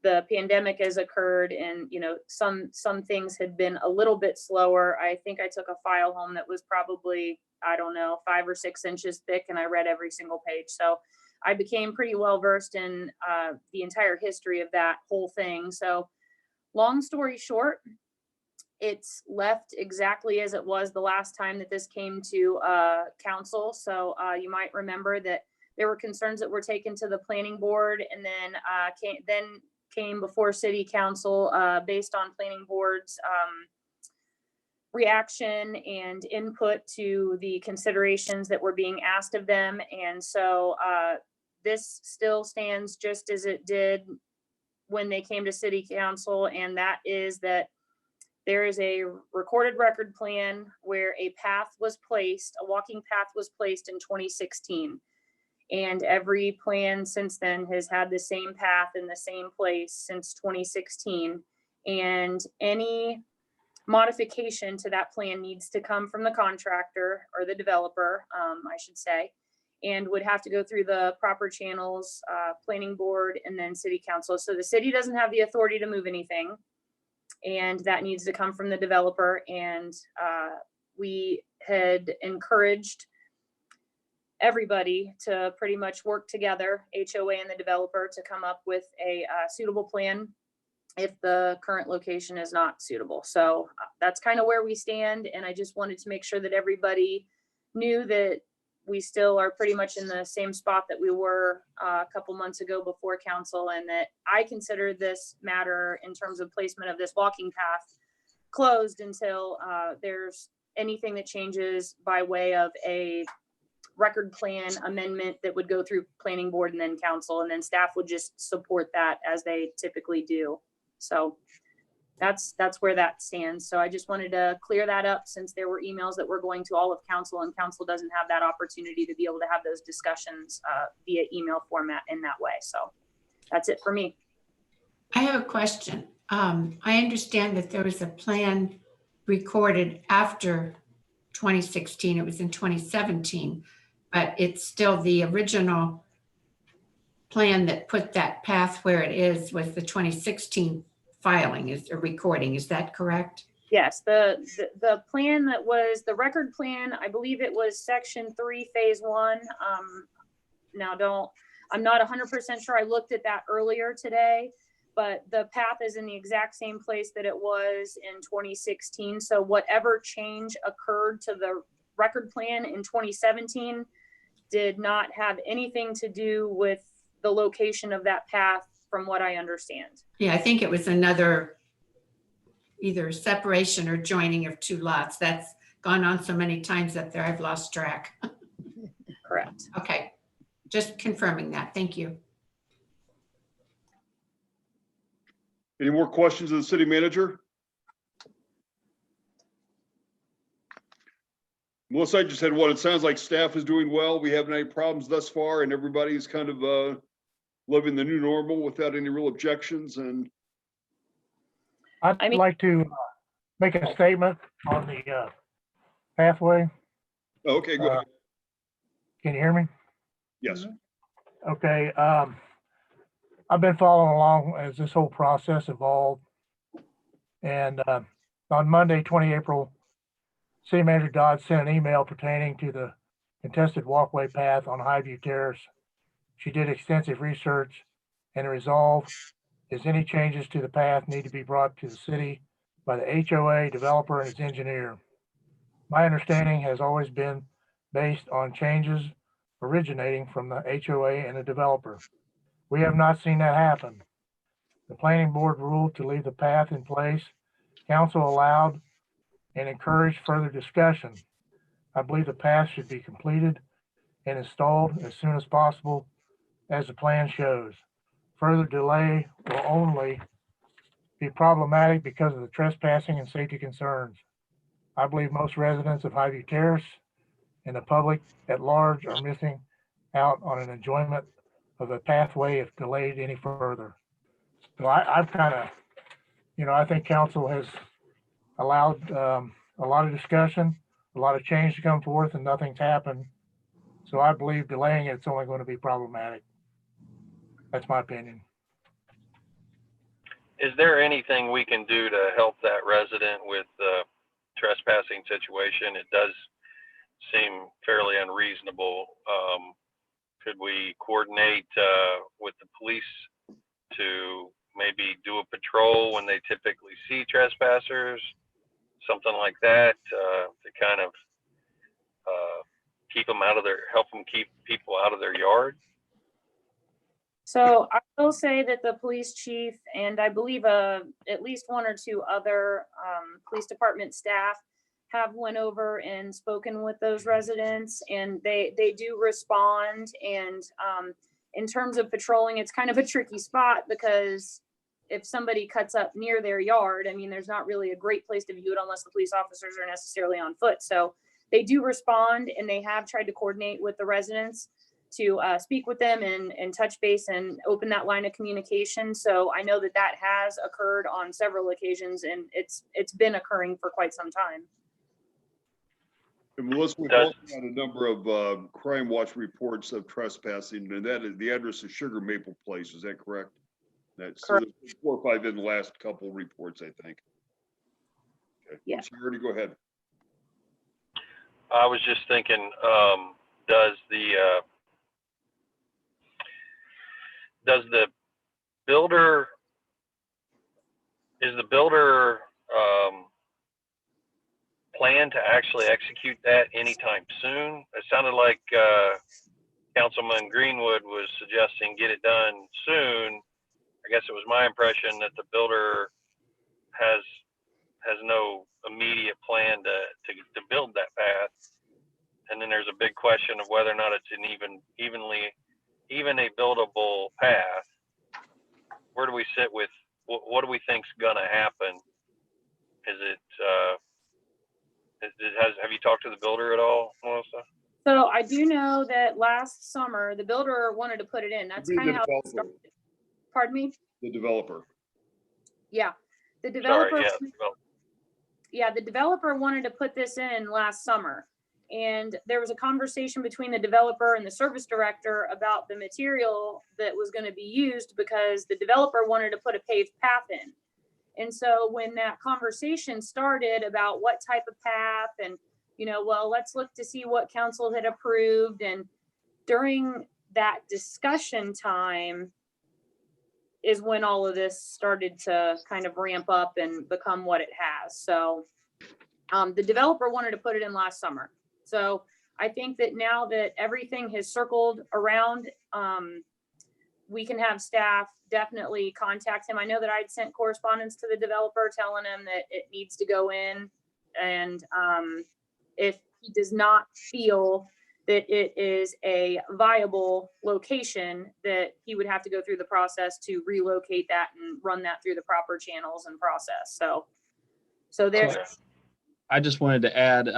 the pandemic has occurred, and some things had been a little bit slower. I think I took a file home that was probably, I don't know, 5 or 6 inches thick, and I read every single page. So I became pretty well versed in the entire history of that whole thing. So long story short, it's left exactly as it was the last time that this came to council. So you might remember that there were concerns that were taken to the planning board, and then came before city council based on planning board's reaction and input to the considerations that were being asked of them. And so this still stands just as it did when they came to city council, and that is that there is a recorded record plan where a path was placed, a walking path was placed in 2016. And every plan since then has had the same path in the same place since 2016. And any modification to that plan needs to come from the contractor or the developer, I should say, and would have to go through the proper channels, planning board, and then city council. So the city doesn't have the authority to move anything, and that needs to come from the developer. And we had encouraged everybody to pretty much work together, HOA and the developer, to come up with a suitable plan if the current location is not suitable. So that's kind of where we stand. And I just wanted to make sure that everybody knew that we still are pretty much in the same spot that we were a couple months ago before council, and that I consider this matter in terms of placement of this walking path closed until there's anything that changes by way of a record plan amendment that would go through planning board and then council, and then staff would just support that as they typically do. So that's where that stands. So I just wanted to clear that up, since there were emails that were going to all of council, and council doesn't have that opportunity to be able to have those discussions via email format in that way. So that's it for me. I have a question. I understand that there was a plan recorded after 2016. It was in 2017, but it's still the original plan that put that path where it is with the 2016 filing, is a recording. Is that correct? Yes, the plan that was the record plan, I believe it was section 3, phase 1. Now I'm not 100% sure. I looked at that earlier today, but the path is in the exact same place that it was in 2016. So whatever change occurred to the record plan in 2017 did not have anything to do with the location of that path, from what I understand. Yeah, I think it was another either separation or joining of two lots. That's gone on so many times up there, I've lost track. Correct. Okay, just confirming that. Thank you. Any more questions of the city manager? Melissa, I just had one. It sounds like staff is doing well. We haven't had any problems thus far, and everybody's kind of living the new normal without any real objections. And I'd like to make a statement on the pathway. okay, go ahead. Can you hear me? Yes. Okay. I've been following along as this whole process evolved. And on Monday, 20 April, City Manager Dodd sent an email pertaining to the contested walkway path on Highview Terrace. She did extensive research, and the resolve is any changes to the path need to be brought to the city by the HOA, developer, and its engineer. My understanding has always been based on changes originating from the HOA and the developer. We have not seen that happen. The planning board ruled to leave the path in place. Council allowed and encouraged further discussion. I believe the path should be completed and installed as soon as possible as the plan shows. Further delay will only be problematic because of the trespassing and safety concerns. I believe most residents of Highview Terrace and the public at large are missing out on an enjoyment of the pathway if delayed any further. So I've kind of, I think council has allowed a lot of discussion, a lot of change to come forth, and nothing's happened. So I believe delaying it's only going to be problematic. That's my opinion. Is there anything we can do to help that resident with the trespassing situation? It does seem fairly unreasonable. Could we coordinate with the police to maybe do a patrol when they typically see trespassers, something like that, to kind of help them keep people out of their yard? So I will say that the police chief and I believe at least one or two other police department staff have went over and spoken with those residents, and they do respond. And in terms of patrolling, it's kind of a tricky spot because if somebody cuts up near their yard, I mean, there's not really a great place to view it unless the police officers are necessarily on foot. So they do respond, and they have tried to coordinate with the residents to speak with them and touch base and open that line of communication. So I know that that has occurred on several occasions, and it's been occurring for quite some time. And Melissa, we've also got a number of crime watch reports of trespassing, and that is the address is Sugar Maple Place. Is that correct? That's Correct. 4 or 5 in the last couple reports, I think. Okay. Yeah. Security, go ahead. I was just thinking, does the builder, is the builder plan to actually execute that anytime soon? It sounded like Councilman Greenwood was suggesting get it done soon. I guess it was my impression that the builder has no immediate plan to build that path. And then there's a big question of whether or not it's an even a buildable path. Where do we sit with what do we think's gonna happen? Is it have you talked to the builder at all, Melissa? So I do know that last summer the builder wanted to put it in. That's kind of how it started. Pardon me? The developer. Yeah, the developer. Sorry, yeah, Yeah, the developer wanted to put this in last summer. And there was a conversation between the developer and the service director about the material that was going to be used because the developer wanted to put a paved path in. And so when that conversation started about what type of path and, well, let's look to see what council had approved. And during that discussion time is when all of this started to kind of ramp up and become what it has. So the developer wanted to put it in last summer. So I think that now that everything has circled around, we can have staff definitely contact him. I know that I'd sent correspondence to the developer telling him that it needs to go in. And if he does not feel that it is a viable location, that he would have to go through the process to relocate that and run that through the proper channels and process. So there's. I just wanted to add,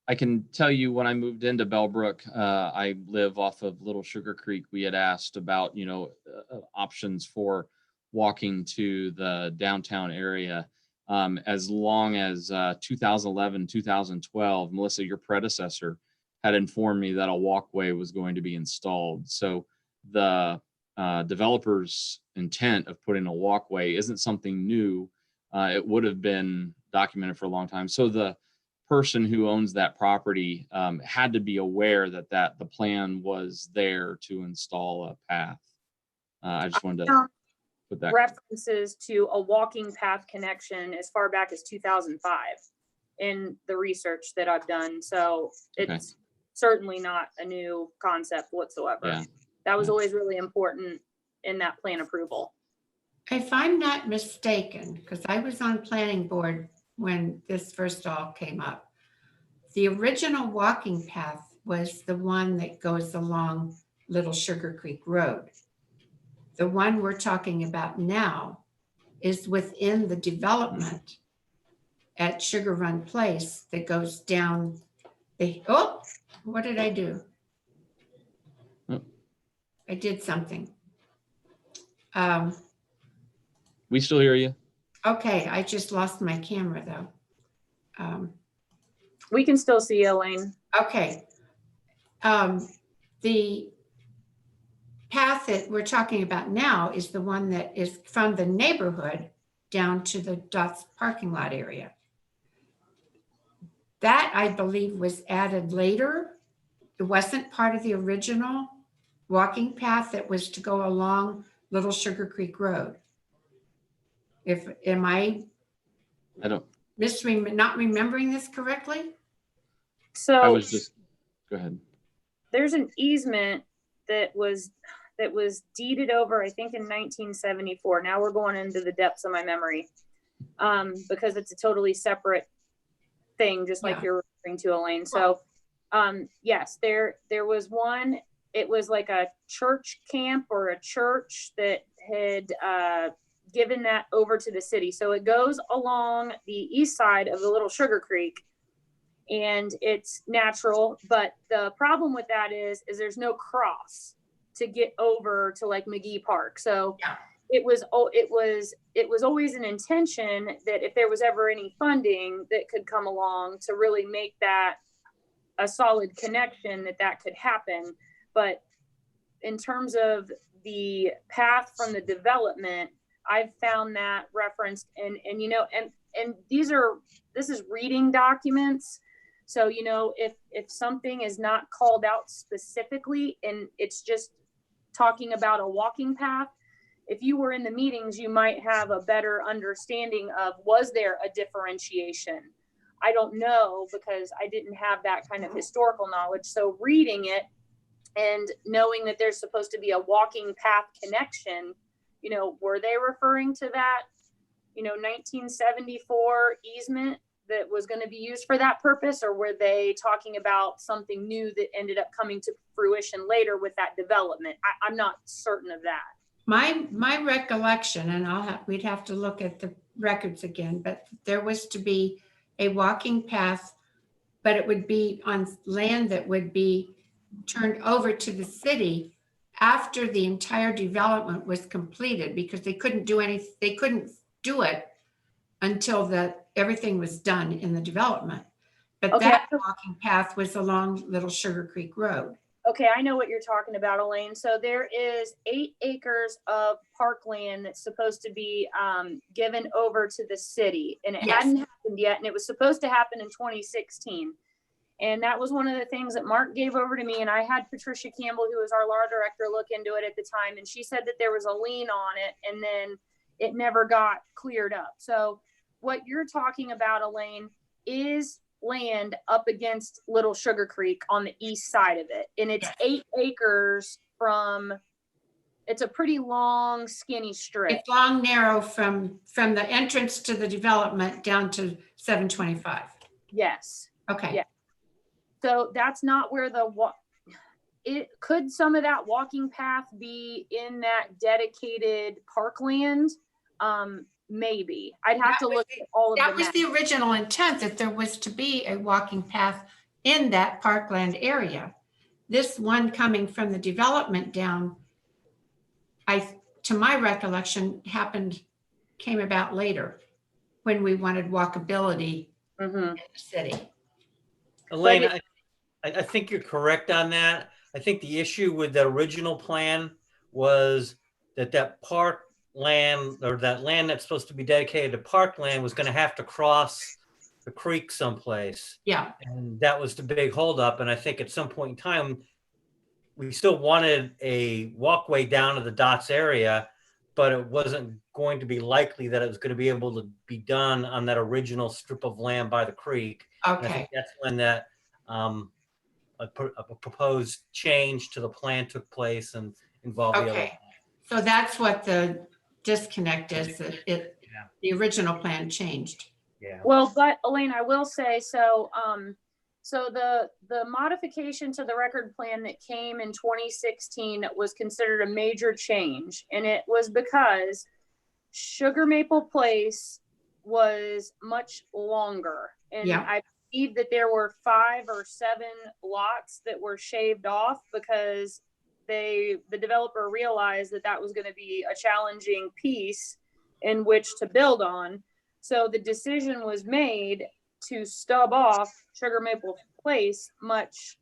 I can tell you when I moved into Bellbrook, I live off of Little Sugar Creek. We had asked about, options for walking to the downtown area. As long as 2011, 2012, Melissa, your predecessor, had informed me that a walkway was going to be installed. So the developer's intent of putting a walkway isn't something new. It would have been documented for a long time. So the person who owns that property had to be aware that the plan was there to install a path. I just wanted to put that. References to a walking path connection as far back as 2005 in the research that I've done. So it's certainly not a new concept whatsoever. Yeah. That was always really important in that plan approval. If I'm not mistaken, because I was on planning board when this first all came up, the original walking path was the one that goes along Little Sugar Creek Road. The one we're talking about now is within the development at Sugar Run Place that goes down what did I do? I did something. We still hear you. Okay, I just lost my camera though. We can still see you, Elaine. Okay. The path that we're talking about now is the one that is from the neighborhood down to the Dots parking lot area. That, I believe, was added later. It wasn't part of the original walking path that was to go along Little Sugar Creek Road. Am I not remembering this correctly? So I was just, go ahead. There's an easement that was deeded over, I think, in 1974. Now we're going into the depths of my memory, because it's a totally separate thing, just like you're referring to, Elaine. So yes, there was one. It was like a church camp or a church that had given that over to the city. So it goes along the east side of the Little Sugar Creek, and it's natural. But the problem with that is there's no cross to get over to like McGee Park. So it was always an intention that if there was ever any funding that could come along to really make that a solid connection, that could happen. But in terms of the path from the development, I've found that referenced and this is reading documents. So, if something is not called out specifically and it's just talking about a walking path, if you were in the meetings, you might have a better understanding of, was there a differentiation? I don't know, because I didn't have that kind of historical knowledge. So reading it and knowing that there's supposed to be a walking path connection, were they referring to that, 1974 easement that was going to be used for that purpose? Or were they talking about something new that ended up coming to fruition later with that development? I'm not certain of that. My recollection, and we'd have to look at the records again, but there was to be a walking path, but it would be on land that would be turned over to the city after the entire development was completed, because they couldn't do it until everything was done in the development. But Okay. That walking path was along Little Sugar Creek Road. Okay, I know what you're talking about, Elaine. So there is 8 acres of parkland that's supposed to be given over to the city, and it hadn't happened yet, and it was supposed to happen in 2016. And that was one of the things that Mark gave over to me. And I had Patricia Campbell, who was our law director, look into it at the time. And she said that there was a lien on it and then it never got cleared up. So what you're talking about, Elaine, is land up against Little Sugar Creek on the east side of it. And it's 8 acres from, it's a pretty long, skinny strip. It's long, narrow from the entrance to the development down to 725. Yes. Okay. Yeah. So that's not where it could, some of that walking path be in that dedicated parkland? Maybe. I'd have to look at all of That was maps. the original intent, that there was to be a walking path in that parkland area. This one coming from the development down, to my recollection, came about later when we wanted walkability in the city. Elaine, I think you're correct on that. I think the issue with the original plan was that park land, or that land that's supposed to be dedicated to parkland, was going to have to cross the creek someplace. Yeah. And that was the big holdup. And I think at some point in time, we still wanted a walkway down to the Dots area, but it wasn't going to be likely that it was going to be able to be done on that original strip of land by the creek. And I Okay. think that's when that a proposed change to the plan took place and involved the other. Okay. So that's what the disconnect is, that the original plan changed. Yeah. Well, but Elaine, I will say, so the modification to the record plan that came in 2016 was considered a major change. And it was because Sugar Maple Place was much longer. And I believe that there were 5 or 7 lots that were shaved off because the developer realized that was going to be a challenging piece in which to build on. So the decision was made to stub off Sugar Maple Place much,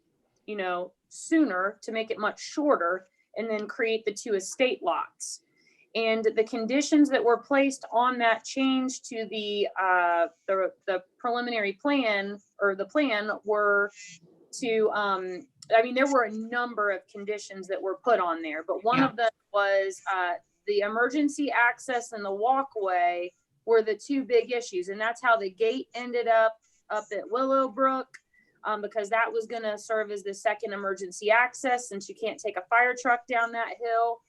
sooner, to make it much shorter, and then create the 2 estate lots. And the conditions that were placed on that change to the preliminary plan, or the plan, were to, there were a number of conditions that were put on there, but one of them was the emergency access and the walkway were the 2 big issues. And that's how the gate ended up at Willowbrook, because that was going to serve as the second emergency access, since you can't take a fire truck down that hill.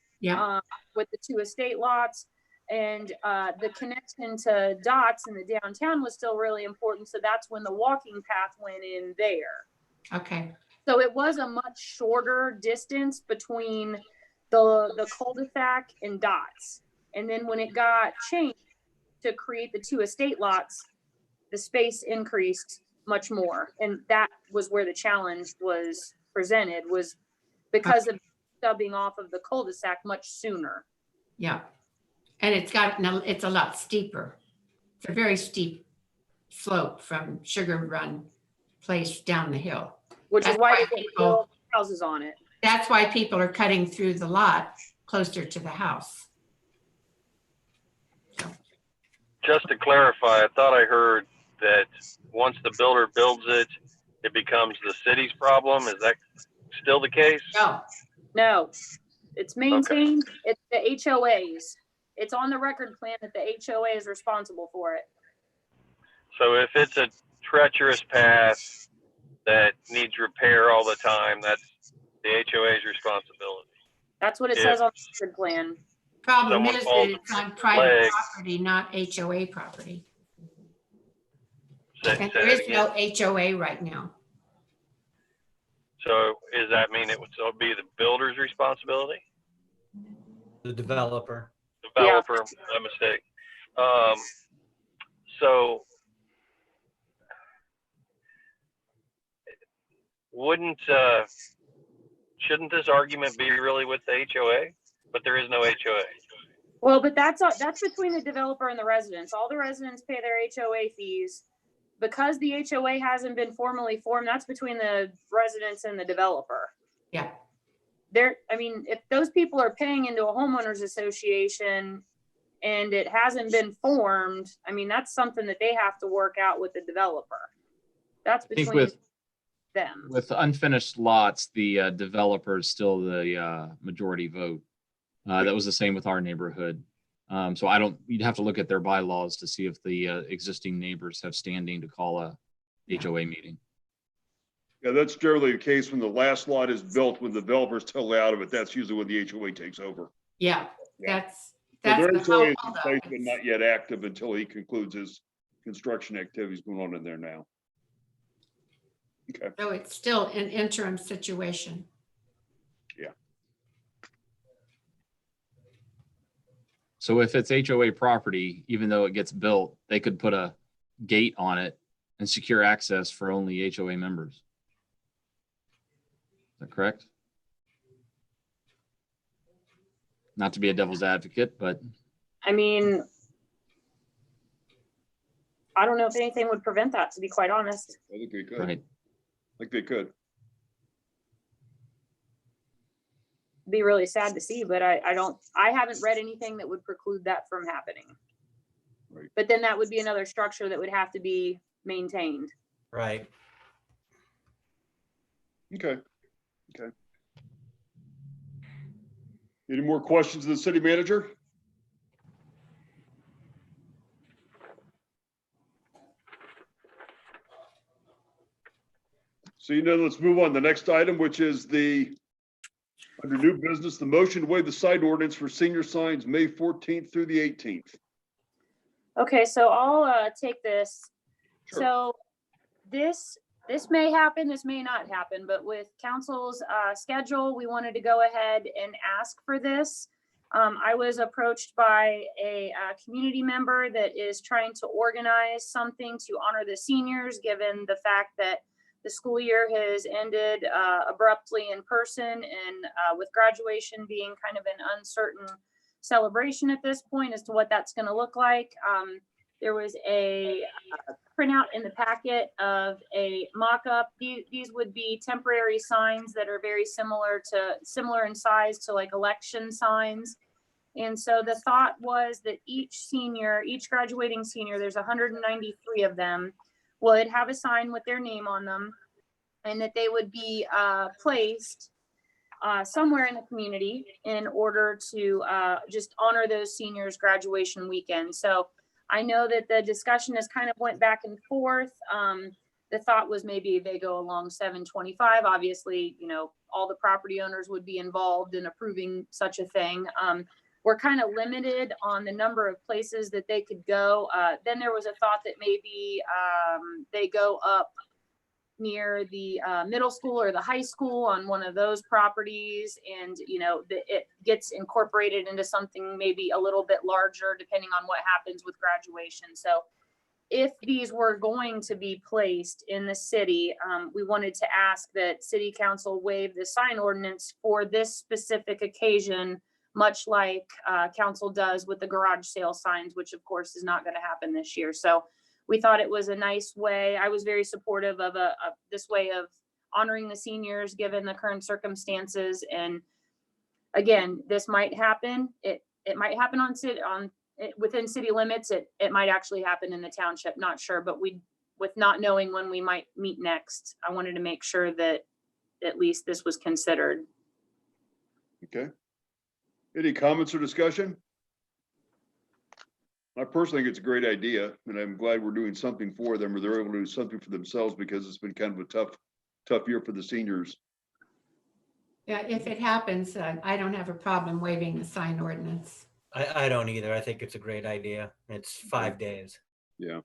With the 2 estate lots. And the connection to Dots in the downtown was still really important. So that's when the walking path went in there. Okay. So it was a much shorter distance between the cul-de-sac and Dots. And then when it got changed to create the 2 estate lots, the space increased much more. And that was where the challenge was presented, was because of stubbing off of the cul-de-sac much sooner. Yeah. And it's a lot steeper. It's a very steep slope from Sugar Run Place down the hill. Which is why they build houses on it. That's why people are cutting through the lot closer to the house. Just to clarify, I thought I heard that once the builder builds it, it becomes the city's problem. Is that still the case? No, it's maintained. Okay. It's the HOAs. It's on the record plan that the HOA is responsible for it. So if it's a treacherous path that needs repair all the time, that's the HOA's responsibility. That's what it says on the record plan. Problem is that it's on private property, not HOA property. And there is no HOA right now. So does that mean it would still be the builder's responsibility? The developer. Developer, my mistake. So shouldn't this argument be really with the HOA? But there is no HOA. Well, but that's between the developer and the residents. All the residents pay their HOA fees. Because the HOA hasn't been formally formed, that's between the residents and the developer. Yeah. If those people are paying into a homeowners association and it hasn't been formed, that's something that they have to work out with the developer. That's between. them. With unfinished lots, the developer is still the majority vote. That was the same with our neighborhood. So you'd have to look at their bylaws to see if the existing neighbors have standing to call a HOA meeting. Yeah, that's generally the case when the last lot is built, when the developer's totally out of it. That's usually when the HOA takes over. Yeah, Yeah. that's So their the HOA is whole in place, but not yet active until he concludes his construction activities going on in there now. Okay. So it's still an interim situation. So if it's HOA property, even though it gets built, they could put a gate on it and secure access for only HOA members. Is that correct? Not to be a devil's advocate, but I mean, I don't know if anything would prevent that, to be quite honest. I think they could. right. Like they could. Be really sad to see, but I haven't read anything that would preclude that from happening. Right. But then that would be another structure that would have to be maintained. Right. Okay. Okay. Any more questions of the city manager? So let's move on to the next item, which is under new business, the motion to waive the sign ordinance for senior signs, May 14th through the 18th. Okay, so I'll take this. Sure. So this may happen, this may not happen, but with council's schedule, we wanted to go ahead and ask for this. I was approached by a community member that is trying to organize something to honor the seniors, given the fact that the school year has ended abruptly in person, and with graduation being kind of an uncertain celebration at this point as to what that's going to look like. There was a printout in the packet of a mock-up. These would be temporary signs that are very similar in size to like election signs. And so the thought was that each graduating senior, there's 193 of them, would have a sign with their name on them, and that they would be placed somewhere in the community in order to just honor those seniors' graduation weekend. So I know that the discussion has kind of went back and forth. The thought was maybe they go along 725. Obviously, all the property owners would be involved in approving such a thing. We're kind of limited on the number of places that they could go. Then there was a thought that maybe they go up near the middle school or the high school on one of those properties, and it gets incorporated into something maybe a little bit larger depending on what happens with graduation. So if these were going to be placed in the city, we wanted to ask that city council waive the sign ordinance for this specific occasion, much like council does with the garage sale signs, which of course is not going to happen this year. So we thought it was a nice way. I was very supportive of this way of honoring the seniors given the current circumstances. And again, this might happen. It might happen within city limits. It might actually happen in the township, not sure. But with not knowing when we might meet next, I wanted to make sure that at least this was considered. Okay. Any comments or discussion? I personally think it's a great idea, and I'm glad we're doing something for them, or they're able to do something for themselves, because it's been kind of a tough year for the seniors. Yeah, if it happens, I don't have a problem waiving the sign ordinance. I don't either. I think it's a great idea. It's 5 days. Yeah.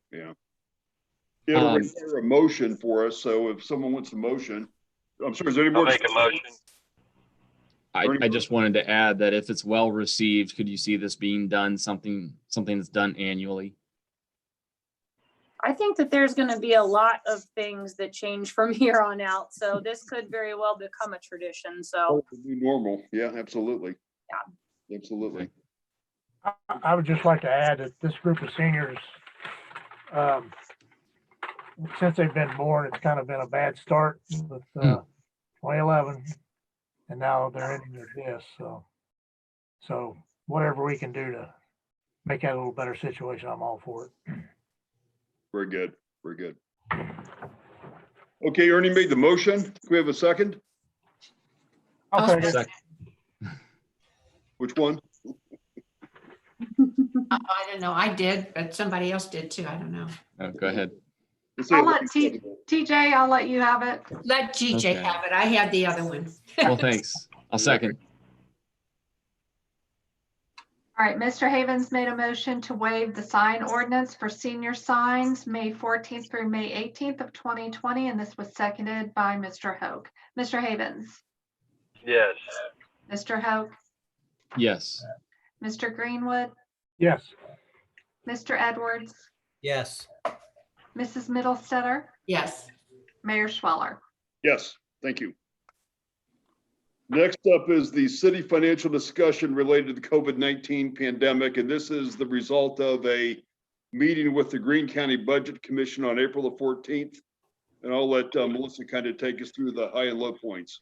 It'll require a motion for us, so if someone wants a motion, I'm sorry, is there any I'll more? make a motion. I just wanted to add that if it's well received, could you see this being done, something that's done annually? I think that there's going to be a lot of things that change from here on out. So this could very well become a tradition. So It'll be normal. Yeah, absolutely. Yeah. Absolutely. I would just like to add that this group of seniors, since they've been born, it's kind of been a bad start with 2011, and now they're ending with this. So whatever we can do to make that a little better situation, I'm all for it. Very good. Very good. Okay, Ernie made the motion. Can we have a second? I'll second. Second. Which one? I don't know. I did, but somebody else did too. I don't know. Oh, go ahead. Let's say I'll let TJ, I'll let you have it. Let GJ Okay. have it. I had the other one. Well, thanks. I'll second. All right, Mr. Havens made a motion to waive the sign ordinance for senior signs, May 14th through May 18th of 2020, and this was seconded by Mr. Hoke. Mr. Havens, Yes. Mr. Hoke, Yes. Mr. Greenwood, Yes. Mr. Edwards, Yes. Mrs. Middlestetter, Yes. Mayor Schweller. Yes, thank you. Next up is the city financial discussion related to the COVID-19 pandemic, and this is the result of a meeting with the Greene County Budget Commission on April the 14th. And I'll let Melissa kind of take us through the high and low points.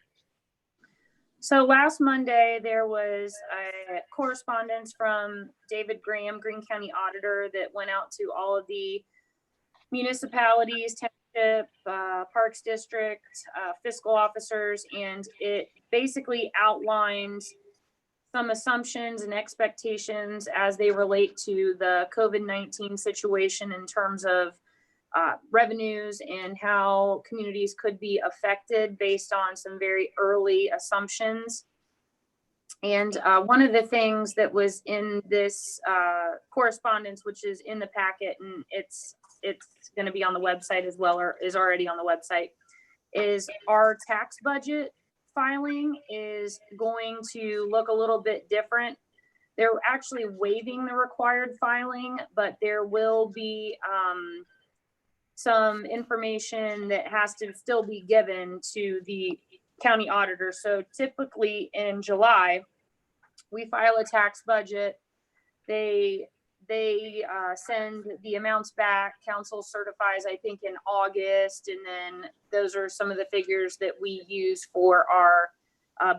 So last Monday, there was a correspondence from David Graham, Greene County Auditor, that went out to all of the municipalities, township, Parks District, fiscal officers, and it basically outlined some assumptions and expectations as they relate to the COVID-19 situation in terms of revenues and how communities could be affected based on some very early assumptions. And one of the things that was in this correspondence, which is in the packet, and it's going to be on the website as well, or is already on the website, is our tax budget filing is going to look a little bit different. They're actually waiving the required filing, but there will be some information that has to still be given to the county auditor. So typically in July, we file a tax budget. They send the amounts back. Council certifies, I think, in August, and then those are some of the figures that we use for our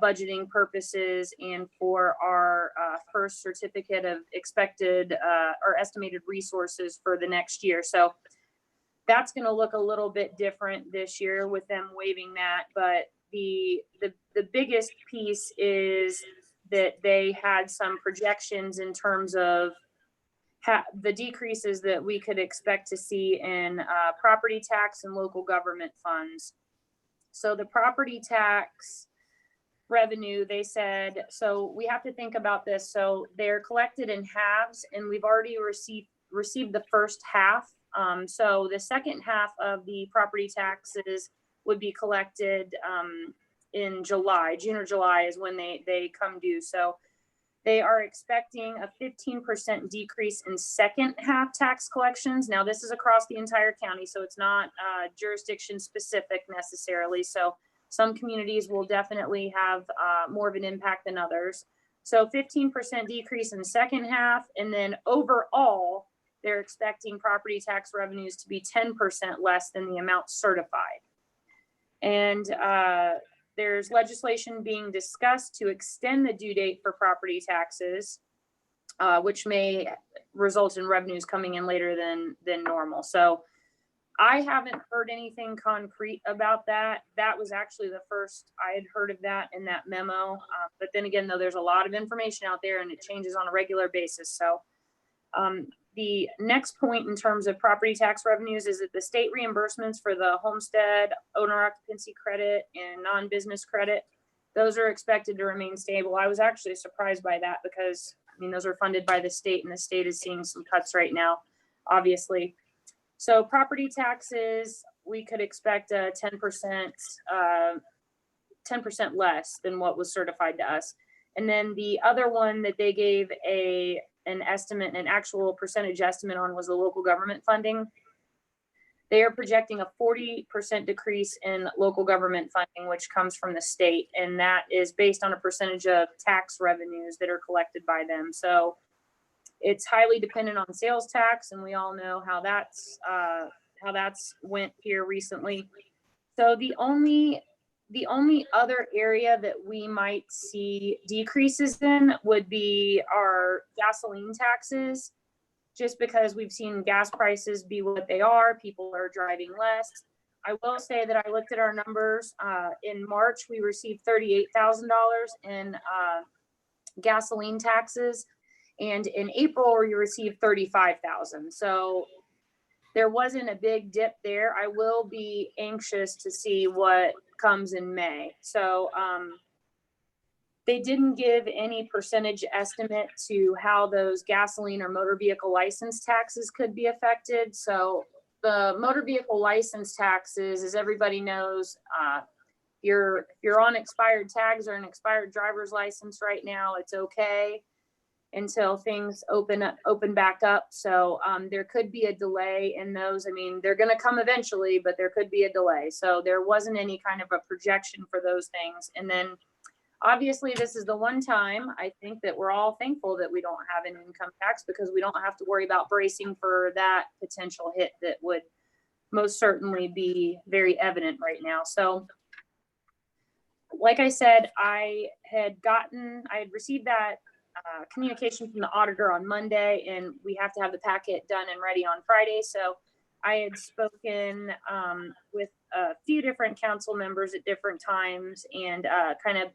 budgeting purposes and for our first certificate of expected or estimated resources for the next year. So that's going to look a little bit different this year with them waiving that. But the biggest piece is that they had some projections in terms of the decreases that we could expect to see in property tax and local government funds. So the property tax revenue, they said, so we have to think about this. So they're collected in halves, and we've already received the first half. So the second half of the property taxes would be collected in July. June or July is when they come due. So they are expecting a 15% decrease in second half tax collections. Now, this is across the entire county, so it's not jurisdiction specific necessarily. So some communities will definitely have more of an impact than others. So 15% decrease in the second half, and then overall, they're expecting property tax revenues to be 10% less than the amount certified. And there's legislation being discussed to extend the due date for property taxes, which may result in revenues coming in later than normal. So I haven't heard anything concrete about that. That was actually the first I had heard of that in that memo. But then again, though, there's a lot of information out there and it changes on a regular basis. So the next point in terms of property tax revenues is that the state reimbursements for the homestead, owner occupancy credit, and non-business credit, those are expected to remain stable. I was actually surprised by that because, I mean, those are funded by the state, and the state is seeing some cuts right now, obviously. So property taxes, we could expect a 10% less than what was certified to us. And then the other one that they gave an estimate, an actual percentage estimate on, was the local government funding. They are projecting a 40% decrease in local government funding, which comes from the state. And that is based on a percentage of tax revenues that are collected by them. So it's highly dependent on sales tax. And we all know how that's went here recently. So the only other area that we might see decreases in would be our gasoline taxes, just because we've seen gas prices be what they are. People are driving less. I will say that I looked at our numbers. In March, we received $38,000 in gasoline taxes. And in April, we received 35,000. So there wasn't a big dip there. I will be anxious to see what comes in May. So they didn't give any percentage estimate to how those gasoline or motor vehicle license taxes could be affected. So the motor vehicle license taxes, as everybody knows, if you're on expired tags or an expired driver's license right now, it's okay until things open back up. So there could be a delay in those. I mean, they're going to come eventually, but there could be a delay. So there wasn't any kind of a projection for those things. And then obviously this is the one time I think that we're all thankful that we don't have an income tax, because we don't have to worry about bracing for that potential hit that would most certainly be very evident right now. So like I said, I had received that communication from the auditor on Monday, and we have to have the packet done and ready on Friday. So I had spoken with a few different council members at different times and kind of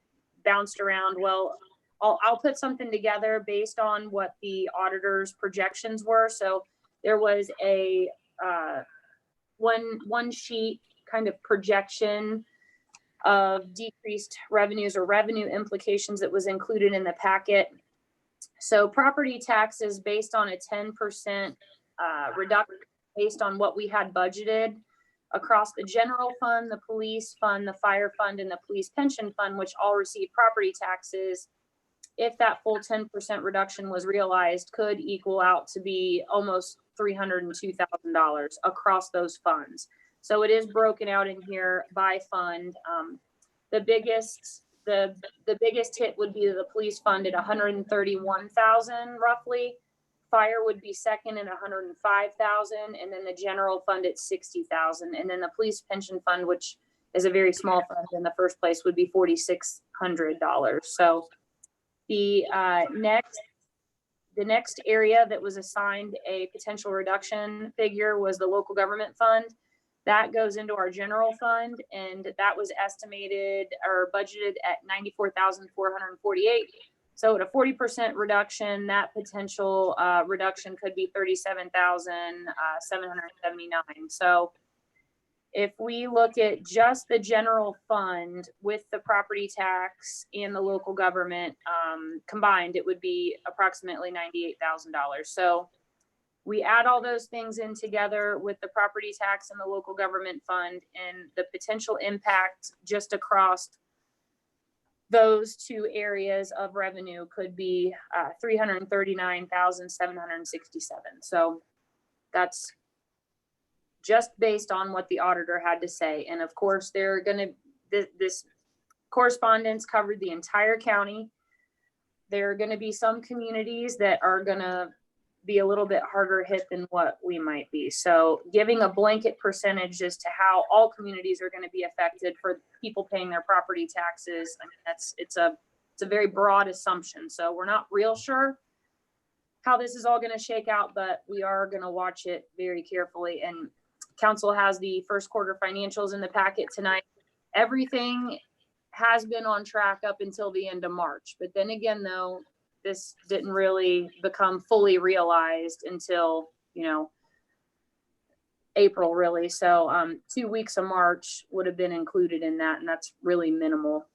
bounced around. Well, I'll put something together based on what the auditor's projections were. So there was a one sheet kind of projection of decreased revenues or revenue implications that was included in the packet. So property taxes based on a 10% reduction based on what we had budgeted across the general fund, the police fund, the fire fund, and the police pension fund, which all receive property taxes. If that full 10% reduction was realized, could equal out to be almost $302,000 across those funds. So it is broken out in here by fund. The biggest hit would be the police fund at 131,000 roughly. Fire would be second at 105,000, and then the general fund at 60,000, and then the police pension fund, which is a very small fund in the first place, would be $4,600. So the next area that was assigned a potential reduction figure was the local government fund. That goes into our general fund, and that was estimated or budgeted at $94,448. So at a 40% reduction, that potential reduction could be $37,779. So if we look at just the general fund with the property tax and the local government combined, it would be approximately $98,000. So we add all those things in together with the property tax and the local government fund, and the potential impact just across those two areas of revenue could be $339,767. So that's just based on what the auditor had to say. And of course, this correspondence covered the entire county. There are going to be some communities that are going to be a little bit harder hit than what we might be. So giving a blanket percentage as to how all communities are going to be affected for people paying their property taxes, I mean, it's a very broad assumption. So we're not real sure how this is all going to shake out, but we are going to watch it very carefully. And council has the first quarter financials in the packet tonight. Everything has been on track up until the end of March. But then again, though, this didn't really become fully realized until, April really. So 2 weeks of March would have been included in that. And that's really minimal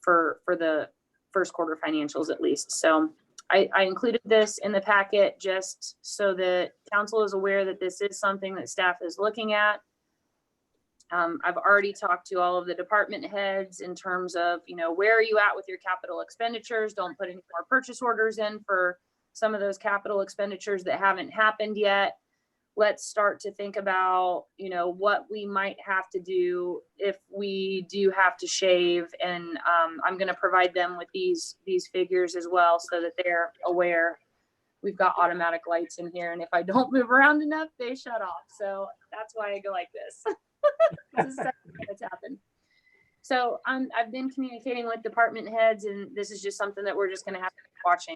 for the first quarter financials, at least. So I included this in the packet just so that council is aware that this is something that staff is looking at. I've already talked to all of the department heads in terms of, where are you at with your capital expenditures? Don't put any more purchase orders in for some of those capital expenditures that haven't happened yet. Let's start to think about, what we might have to do if we do have to shave. And I'm going to provide them with these figures as well so that they're aware. We've got automatic lights in here, and if I don't move around enough, they shut off. So that's why I go like this. This is what's happened. So I've been communicating with department heads, and this is just something that we're just going to have to keep watching.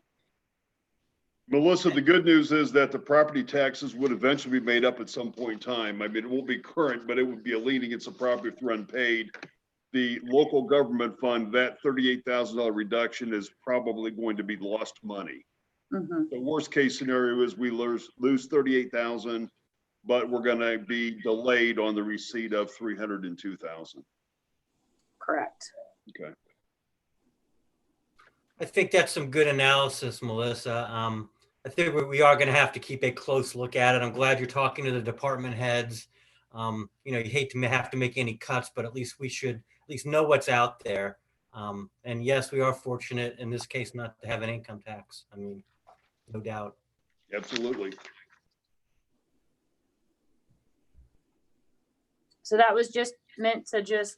Melissa, the good news is that the property taxes would eventually be made up at some point in time. I mean, it won't be current, but it would be a lien against the property if they're unpaid. The local government fund, that $38,000 reduction is probably going to be lost money. Mhm. The worst case scenario is we lose 38,000, but we're gonna be delayed on the receipt of 302,000. Correct. Okay. I think that's some good analysis, Melissa. I think we are going to have to keep a close look at it. I'm glad you're talking to the department heads. You hate to have to make any cuts, but at least we should at least know what's out there. And yes, we are fortunate in this case not to have an income tax. I mean, no doubt. Absolutely. So that was just meant to just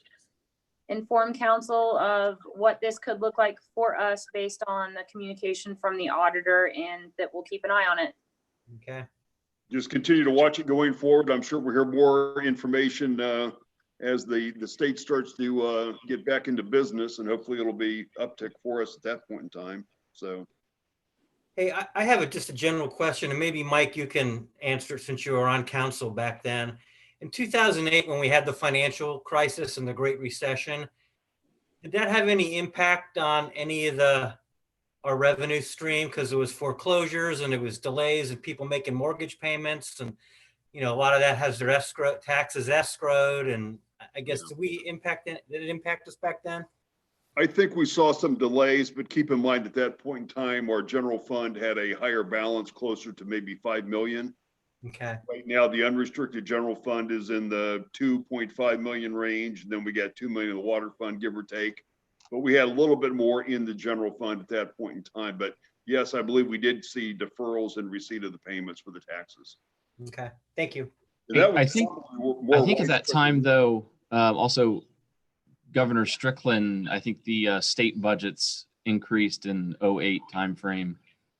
inform council of what this could look like for us based on the communication from the auditor, and that we'll keep an eye on it. Okay. Just continue to watch it going forward. I'm sure we'll hear more information as the state starts to get back into business, and hopefully it'll be uptick for us at that point in time. So. Hey, I have just a general question, and maybe Mike, you can answer it since you were on council back then. In 2008, when we had the financial crisis and the Great Recession, did that have any impact on any of our revenue stream? Because it was foreclosures and it was delays and people making mortgage payments, and a lot of that has their taxes escrowed. And I guess did it impact us back then? I think we saw some delays, but keep in mind at that point in time, our general fund had a higher balance, closer to maybe 5 million. Okay. Right now, the unrestricted general fund is in the 2.5 million range. And then we got 2 million in the water fund, give or take. But we had a little bit more in the general fund at that point in time. But yes, I believe we did see deferrals and receipt of the payments for the taxes. Okay. Thank you. I think at that time, though, also Governor Strickland, I think the state budgets increased in 08 timeframe.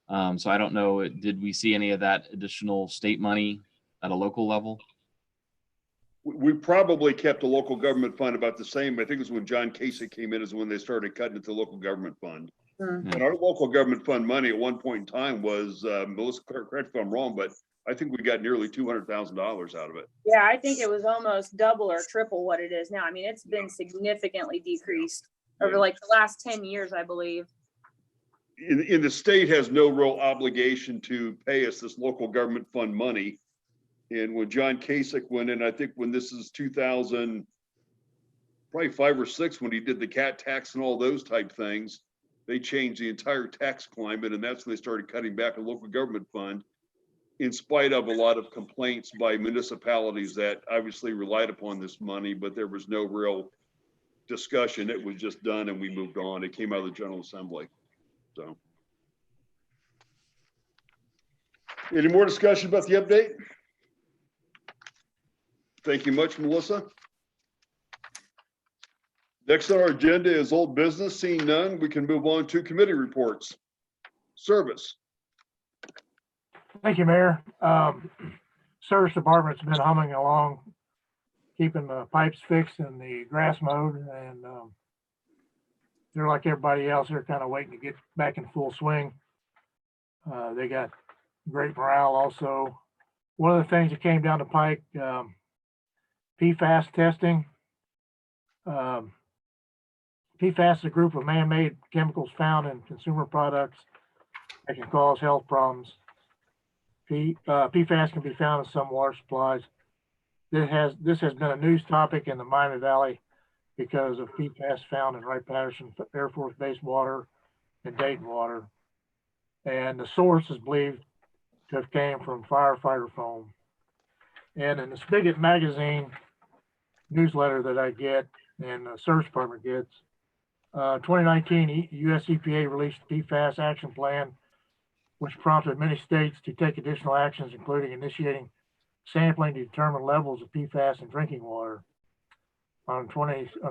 So I don't know, did we see any of that additional state money at a local level? We probably kept the local government fund about the same. I think it was when John Kasich came in is when they started cutting it to the local government fund. Mm-hmm. And our local government fund money at one point in time was, Melissa, correct if I'm wrong, but I think we got nearly $200,000 out of it. Yeah, I think it was almost double or triple what it is now. I mean, it's been significantly decreased over like the last 10 years, I believe. In the state has no real obligation to pay us this local government fund money. And when John Kasich went in, I think when this is 2000, probably 5 or 6, when he did the cat tax and all those type things, they changed the entire tax climate. And that's when they started cutting back on local government fund, in spite of a lot of complaints by municipalities that obviously relied upon this money, but there was no real discussion. It was just done and we moved on. It came out of the General Assembly. So. Any more discussion about the update? Thank you much, Melissa. Next on our agenda is old business. Seeing none, we can move on to committee reports. Service. Thank you, Mayor. Service department's been humming along, keeping the pipes fixed and the grass mowed, and they're like everybody else. They're kind of waiting to get back in full swing. They got great morale also. One of the things that came down the pike, PFAS testing. PFAS is a group of man-made chemicals found in consumer products that can cause health problems. PFAS can be found in some water supplies. This has been a news topic in the Miami Valley because of PFAS found in Wright-Patterson Air Force Base water and Dayton water. And the source is believed to have came from firefighter foam. And in the Spigot magazine newsletter that I get and the service department gets, 2019 US EPA released the PFAS action plan, which prompted many states to take additional actions, including initiating sampling to determine levels of PFAS in drinking water. On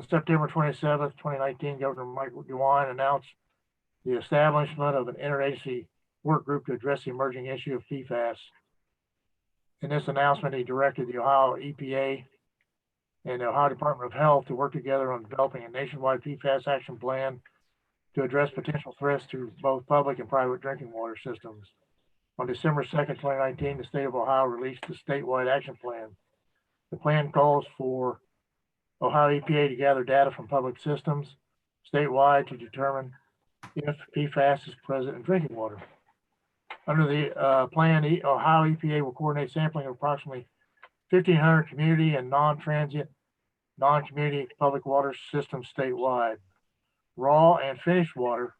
September 27th, 2019, Governor Michael DeWine announced the establishment of an interagency work group to address the emerging issue of PFAS. In this announcement, he directed the Ohio EPA and the Ohio Department of Health to work together on developing a nationwide PFAS action plan to address potential threats to both public and private drinking water systems. On December 2nd, 2019, the state of Ohio released the statewide action plan. The plan calls for Ohio EPA to gather data from public systems statewide to determine if PFAS is present in drinking water. Under the plan, Ohio EPA will coordinate sampling of approximately 1,500 community and non-transient, non-community public water systems statewide. Raw and finished water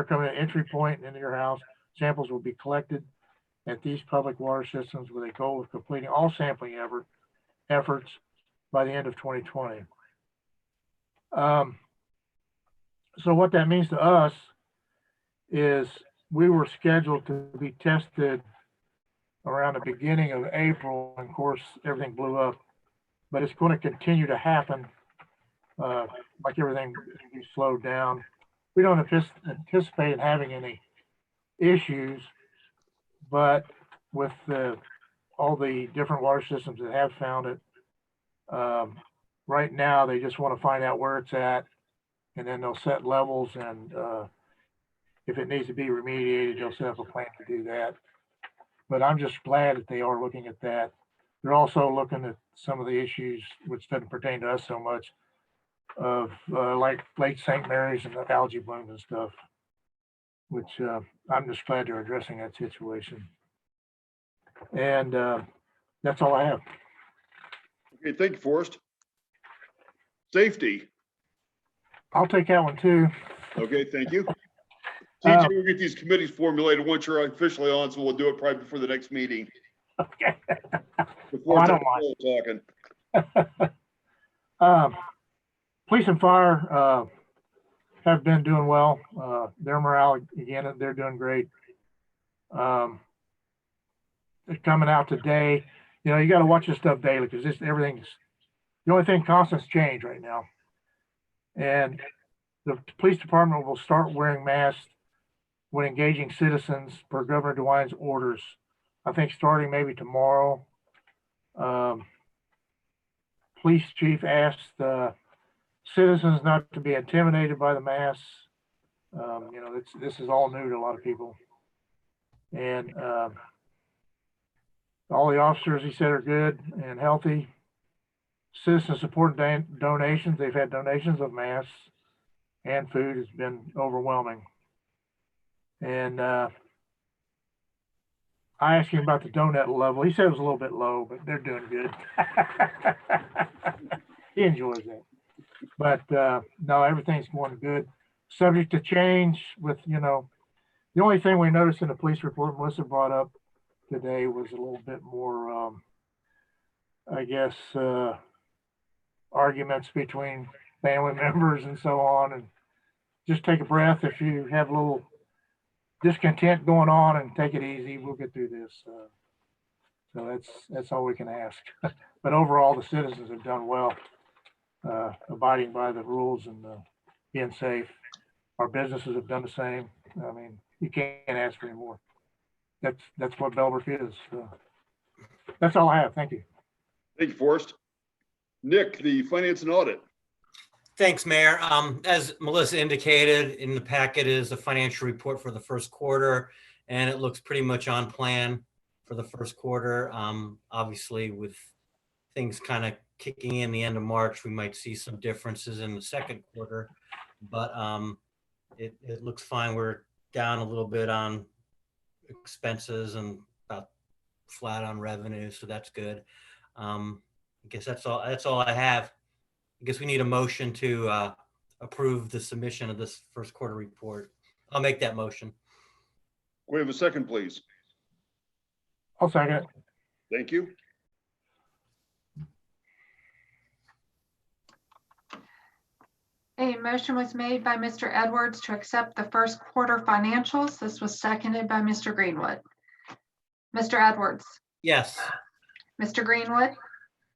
coming at entry point into your house, samples will be collected at these public water systems with a goal of completing all sampling efforts by the end of 2020. So what that means to us is we were scheduled to be tested around the beginning of April, and of course, everything blew up, but it's going to continue to happen. Like everything slowed down. We don't anticipate having any issues, but with all the different water systems that have found it, right now they just want to find out where it's at, and then they'll set levels, and if it needs to be remediated, they'll set up a plan to do that. But I'm just glad that they are looking at that. They're also looking at some of the issues which doesn't pertain to us so much, of like Lake St. Mary's and the algae blooms and stuff, which I'm just glad they're addressing that situation. And that's all I have. Okay, thank you, Forrest. Safety. I'll take that one too. Okay, thank you. TJ, we'll get these committees formulated once you're officially on, so we'll do it probably before the next meeting. Okay. Before I don't talking. Police and fire have been doing well. Their morale, again, they're doing great. They're coming out today. You know, you got to watch this stuff daily because everything's, the only thing constant is change right now. And the police department will start wearing masks when engaging citizens per Governor DeWine's orders. I think starting maybe tomorrow. Police chief asked citizens not to be intimidated by the masks. You know, this is all new to a lot of people. And all the officers, he said, are good and healthy. Citizen support donations, they've had donations of masks and food has been overwhelming. And I asked him about the donut level. He said it was a little bit low, but they're doing good. He enjoys that. But no, everything's going good. Subject to change with, you know, the only thing we noticed in the police report Melissa brought up today was a little bit more, I guess, arguments between family members and so on. And just take a breath if you have a little discontent going on, and take it easy. We'll get through this. So that's all we can ask. But overall, the citizens have done well, abiding by the rules and being safe. Our businesses have done the same. I mean, you can't ask for any more. That's what Bellbrook is. That's all I have. Thank you. Thank you, Forrest. Nick, the finance and audit. Thanks, Mayor. As Melissa indicated, in the packet is a financial report for the first quarter, and it looks pretty much on plan for the first quarter. Obviously, with things kind of kicking in the end of March, we might see some differences in the second quarter, but it looks fine. We're down a little bit on expenses and about flat on revenue, so that's good. I guess that's all I have. I guess we need a motion to approve the submission of this first quarter report. I'll make that motion. We have a second, please. I'll second it. Thank you. A motion was made by Mr. Edwards to accept the first quarter financials. This was seconded by Mr. Greenwood. Mr. Edwards. Yes. Mr. Greenwood.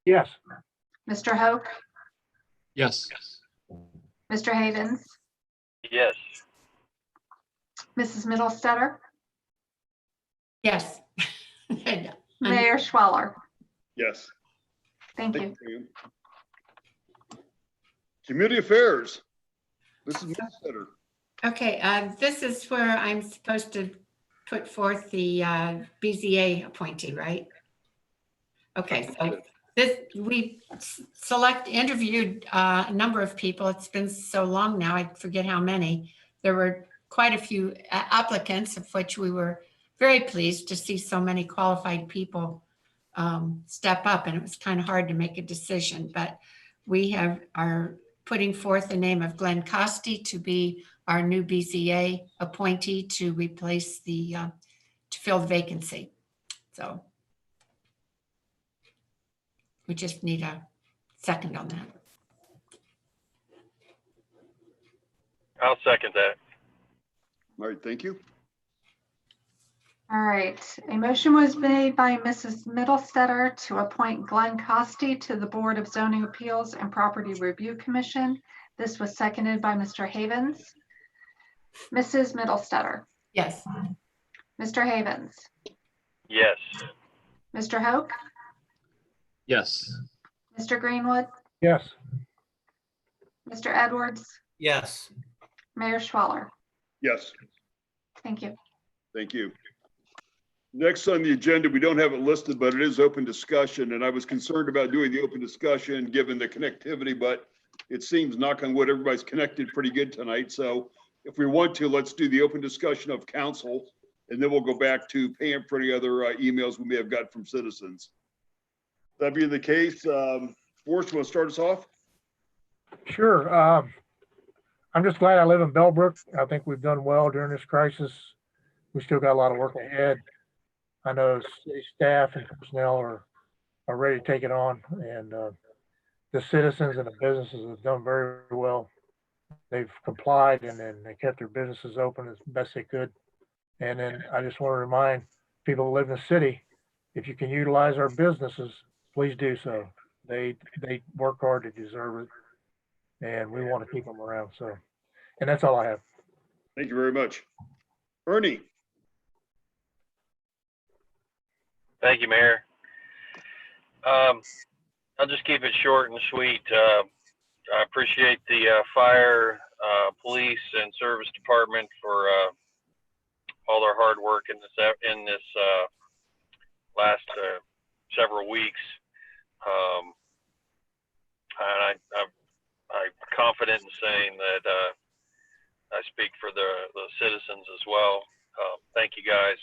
Yes. Mr. Hoke. Yes. Mr. Havens. Yes. Mrs. Middlestetter. Yes. Mayor Schweller. Yes. Thank you. you. Community Affairs. Mrs. Middlestetter. Okay, this is where I'm supposed to put forth the BZA appointee, right? Okay, so we interviewed a number of people. It's been so long now, I forget how many. There were quite a few applicants, of which we were very pleased to see so many qualified people step up, and it was kind of hard to make a decision, but we are putting forth the name of Glenn Costi to be our new BZA appointee to replace to fill the vacancy. So we just need a second on that. I'll second that. All right, thank you. All right, a motion was made by Mrs. Middlestetter to appoint Glenn Costi to the Board of Zoning Appeals and Property Review Commission. This was seconded by Mr. Havens. Mrs. Middlestetter, Yes. Mr. Havens, Yes. Mr. Hoke, Yes. Mr. Greenwood, Yes. Mr. Edwards, Yes. Mayor Schwaller. Yes, Thank you. thank you. Next on the agenda, we don't have it listed, but it is open discussion, and I was concerned about doing the open discussion given the connectivity, but it seems, knock on wood, everybody's connected pretty good tonight. So if we want to, let's do the open discussion of council, and then we'll go back to Pam for any other emails we may have got from citizens. That being the case, Forrest, you want to start us off? Sure. I'm just glad I live in Bellbrook. I think we've done well during this crisis. We still got a lot of work ahead. I know city staff and personnel are ready to take it on, and the citizens and the businesses have done very well. They've complied, and then they kept their businesses open as best they could. And then I just want to remind people who live in the city, if you can utilize our businesses, please do so. They work hard, they deserve it, and we want to keep them around. So, and that's all I have. Thank you very much. Ernie? Thank you, Mayor. I'll just keep it short and sweet. I appreciate the fire, police, and service department for all their hard work in this last several weeks. And I'm confident in saying that I speak for the citizens as well. Thank you, guys.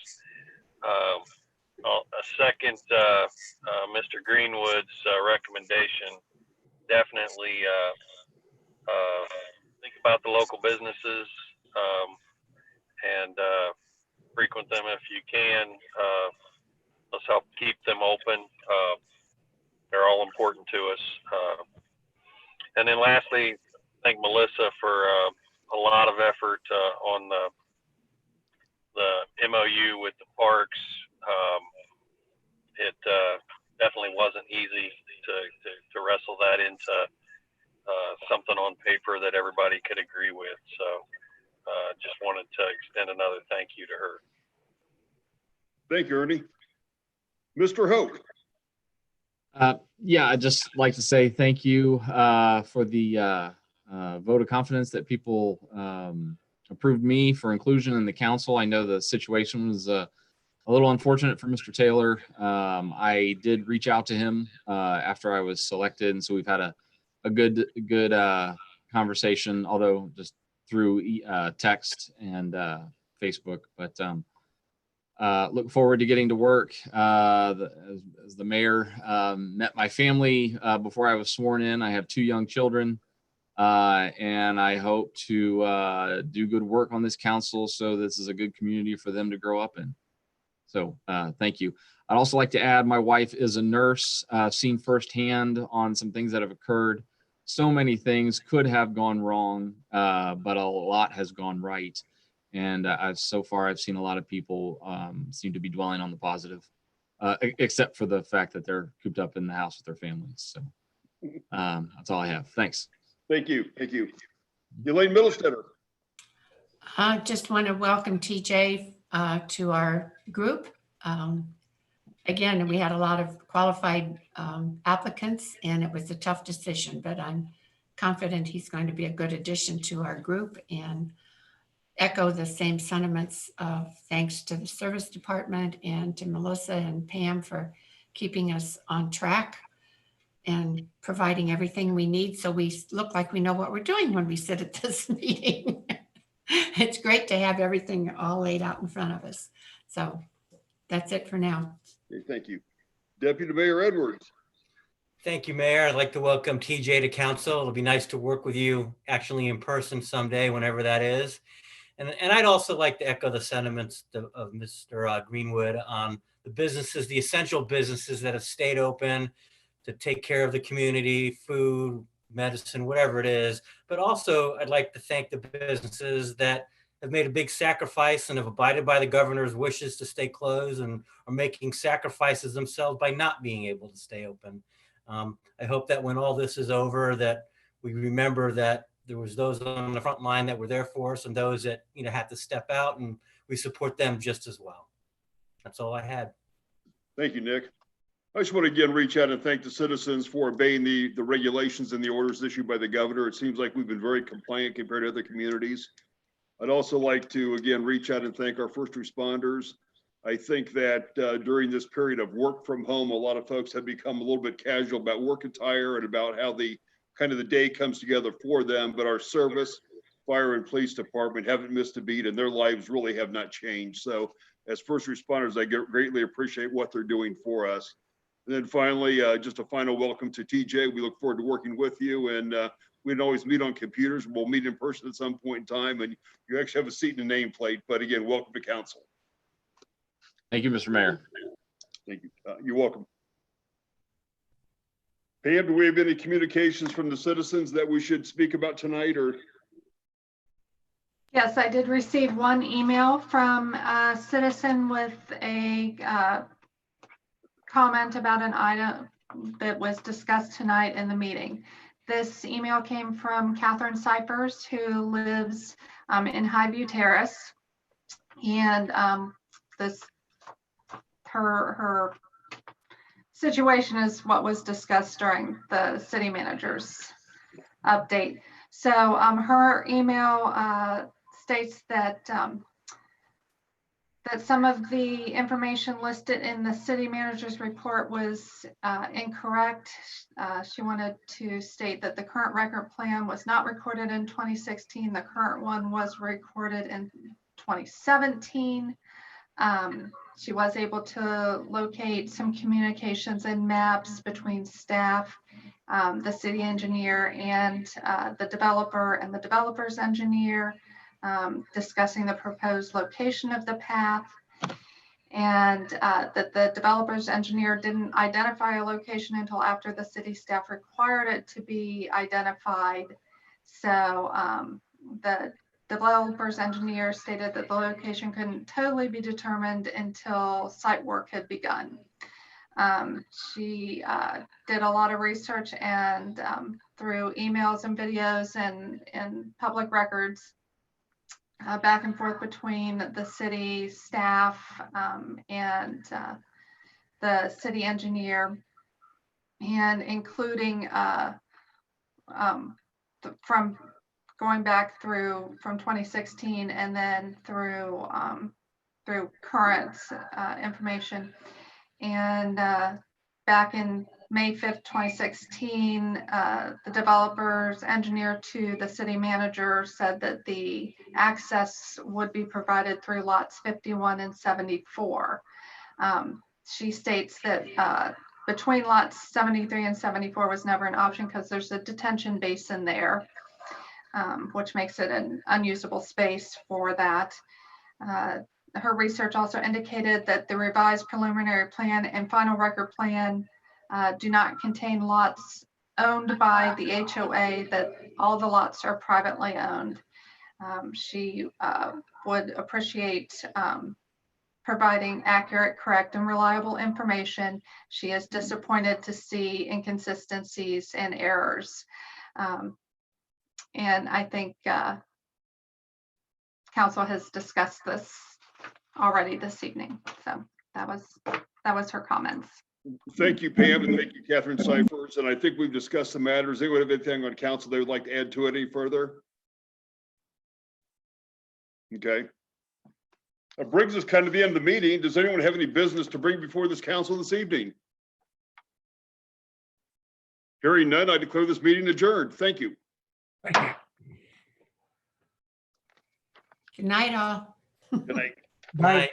A second, Mr. Greenwood's recommendation, definitely think about the local businesses and frequent them if you can. Let's help keep them open. They're all important to us. And then lastly, thank Melissa for a lot of effort on the MOU with the parks. It definitely wasn't easy to wrestle that into something on paper that everybody could agree with. So just wanted to extend another thank you to her. Thank you, Ernie. Mr. Hoke? Yeah, I'd just like to say thank you for the vote of confidence that people approved me for inclusion in the council. I know the situation was a little unfortunate for Mr. Taylor. I did reach out to him after I was selected, and so we've had a good conversation, although just through text and Facebook. But look forward to getting to work. As the mayor, met my family before I was sworn in. I have 2 young children, and I hope to do good work on this council, so this is a good community for them to grow up in. So thank you. I'd also like to add, my wife is a nurse. I've seen firsthand on some things that have occurred. So many things could have gone wrong, but a lot has gone right. And so far, I've seen a lot of people seem to be dwelling on the positive, except for the fact that they're cooped up in the house with their families. So that's all I have. Thanks. Thank you. Thank you. Elaine Middlestetter? I just want to welcome TJ to our group. Again, we had a lot of qualified applicants, and it was a tough decision, but I'm confident he's going to be a good addition to our group. And echo the same sentiments of thanks to the service department and to Melissa and Pam for keeping us on track and providing everything we need so we look like we know what we're doing when we sit at this meeting. It's great to have everything all laid out in front of us. So that's it for now. Okay, thank you. Deputy Mayor Edwards. Thank you, Mayor. I'd like to welcome TJ to council. It'll be nice to work with you actually in person someday, whenever that is. And I'd also like to echo the sentiments of Mr. Greenwood on the businesses, the essential businesses that have stayed open to take care of the community, food, medicine, whatever it is. But also, I'd like to thank the businesses that have made a big sacrifice and have abided by the governor's wishes to stay closed and are making sacrifices themselves by not being able to stay open. I hope that when all this is over, that we remember that there was those on the front line that were there for us and those that, had to step out, and we support them just as well. That's all I had. Thank you, Nick. I just want to again reach out and thank the citizens for obeying the regulations and the orders issued by the governor. It seems like we've been very compliant compared to other communities. I'd also like to again reach out and thank our first responders. I think that during this period of work from home, a lot of folks have become a little bit casual about work attire and about how the day comes together for them, but our service, fire and police department haven't missed a beat and their lives really have not changed. So as first responders, I greatly appreciate what they're doing for us. And then finally, just a final welcome to TJ. We look forward to working with you, and we don't always meet on computers. We'll meet in person at some point in time, and you actually have a seat and a nameplate. But again, welcome to council. Thank you, Mr. Mayor. Thank you. You're welcome. Pam, do we have any communications from the citizens that we should speak about tonight, or? Yes, I did receive one email from a citizen with a comment about an item that was discussed tonight in the meeting. This email came from Catherine Cyphers, who lives in Highview Terrace, and her situation is what was discussed during the city manager's update. So her email states that that some of the information listed in the city manager's report was incorrect. She wanted to state that the current record plan was not recorded in 2016. The current one was recorded in 2017. She was able to locate some communications and maps between staff, the city engineer, and the developer and the developer's engineer, discussing the proposed location of the path, and that the developer's engineer didn't identify a location until after the city staff required it to be identified. So the developer's engineer stated that the location couldn't totally be determined until site work had begun. She did a lot of research and through emails and videos and public records, back and forth between the city staff and the city engineer, and including from going back through from 2016 and then through current information. And back in May 5th, 2016, the developer's engineer to the city manager said that the access would be provided through lots 51 and 74. She states that between lots 73 and 74 was never an option because there's a detention basin there, which makes it an unusable space for that. Her research also indicated that the revised preliminary plan and final record plan do not contain lots owned by the HOA, that all the lots are privately owned. She would appreciate providing accurate, correct, and reliable information. She is disappointed to see inconsistencies and errors. And I think council has discussed this already this evening. So that was her comments. Thank you, Pam, and thank you, Catherine Cyphers. And I think we've discussed the matters. They would have anything on council they would like to add to it any further? Okay. That brings us kind of the end of the meeting. Does anyone have any business to bring before this council this evening? Hearing none, I declare this meeting adjourned. Thank you. Thank you. Good night, all. Good night. Night.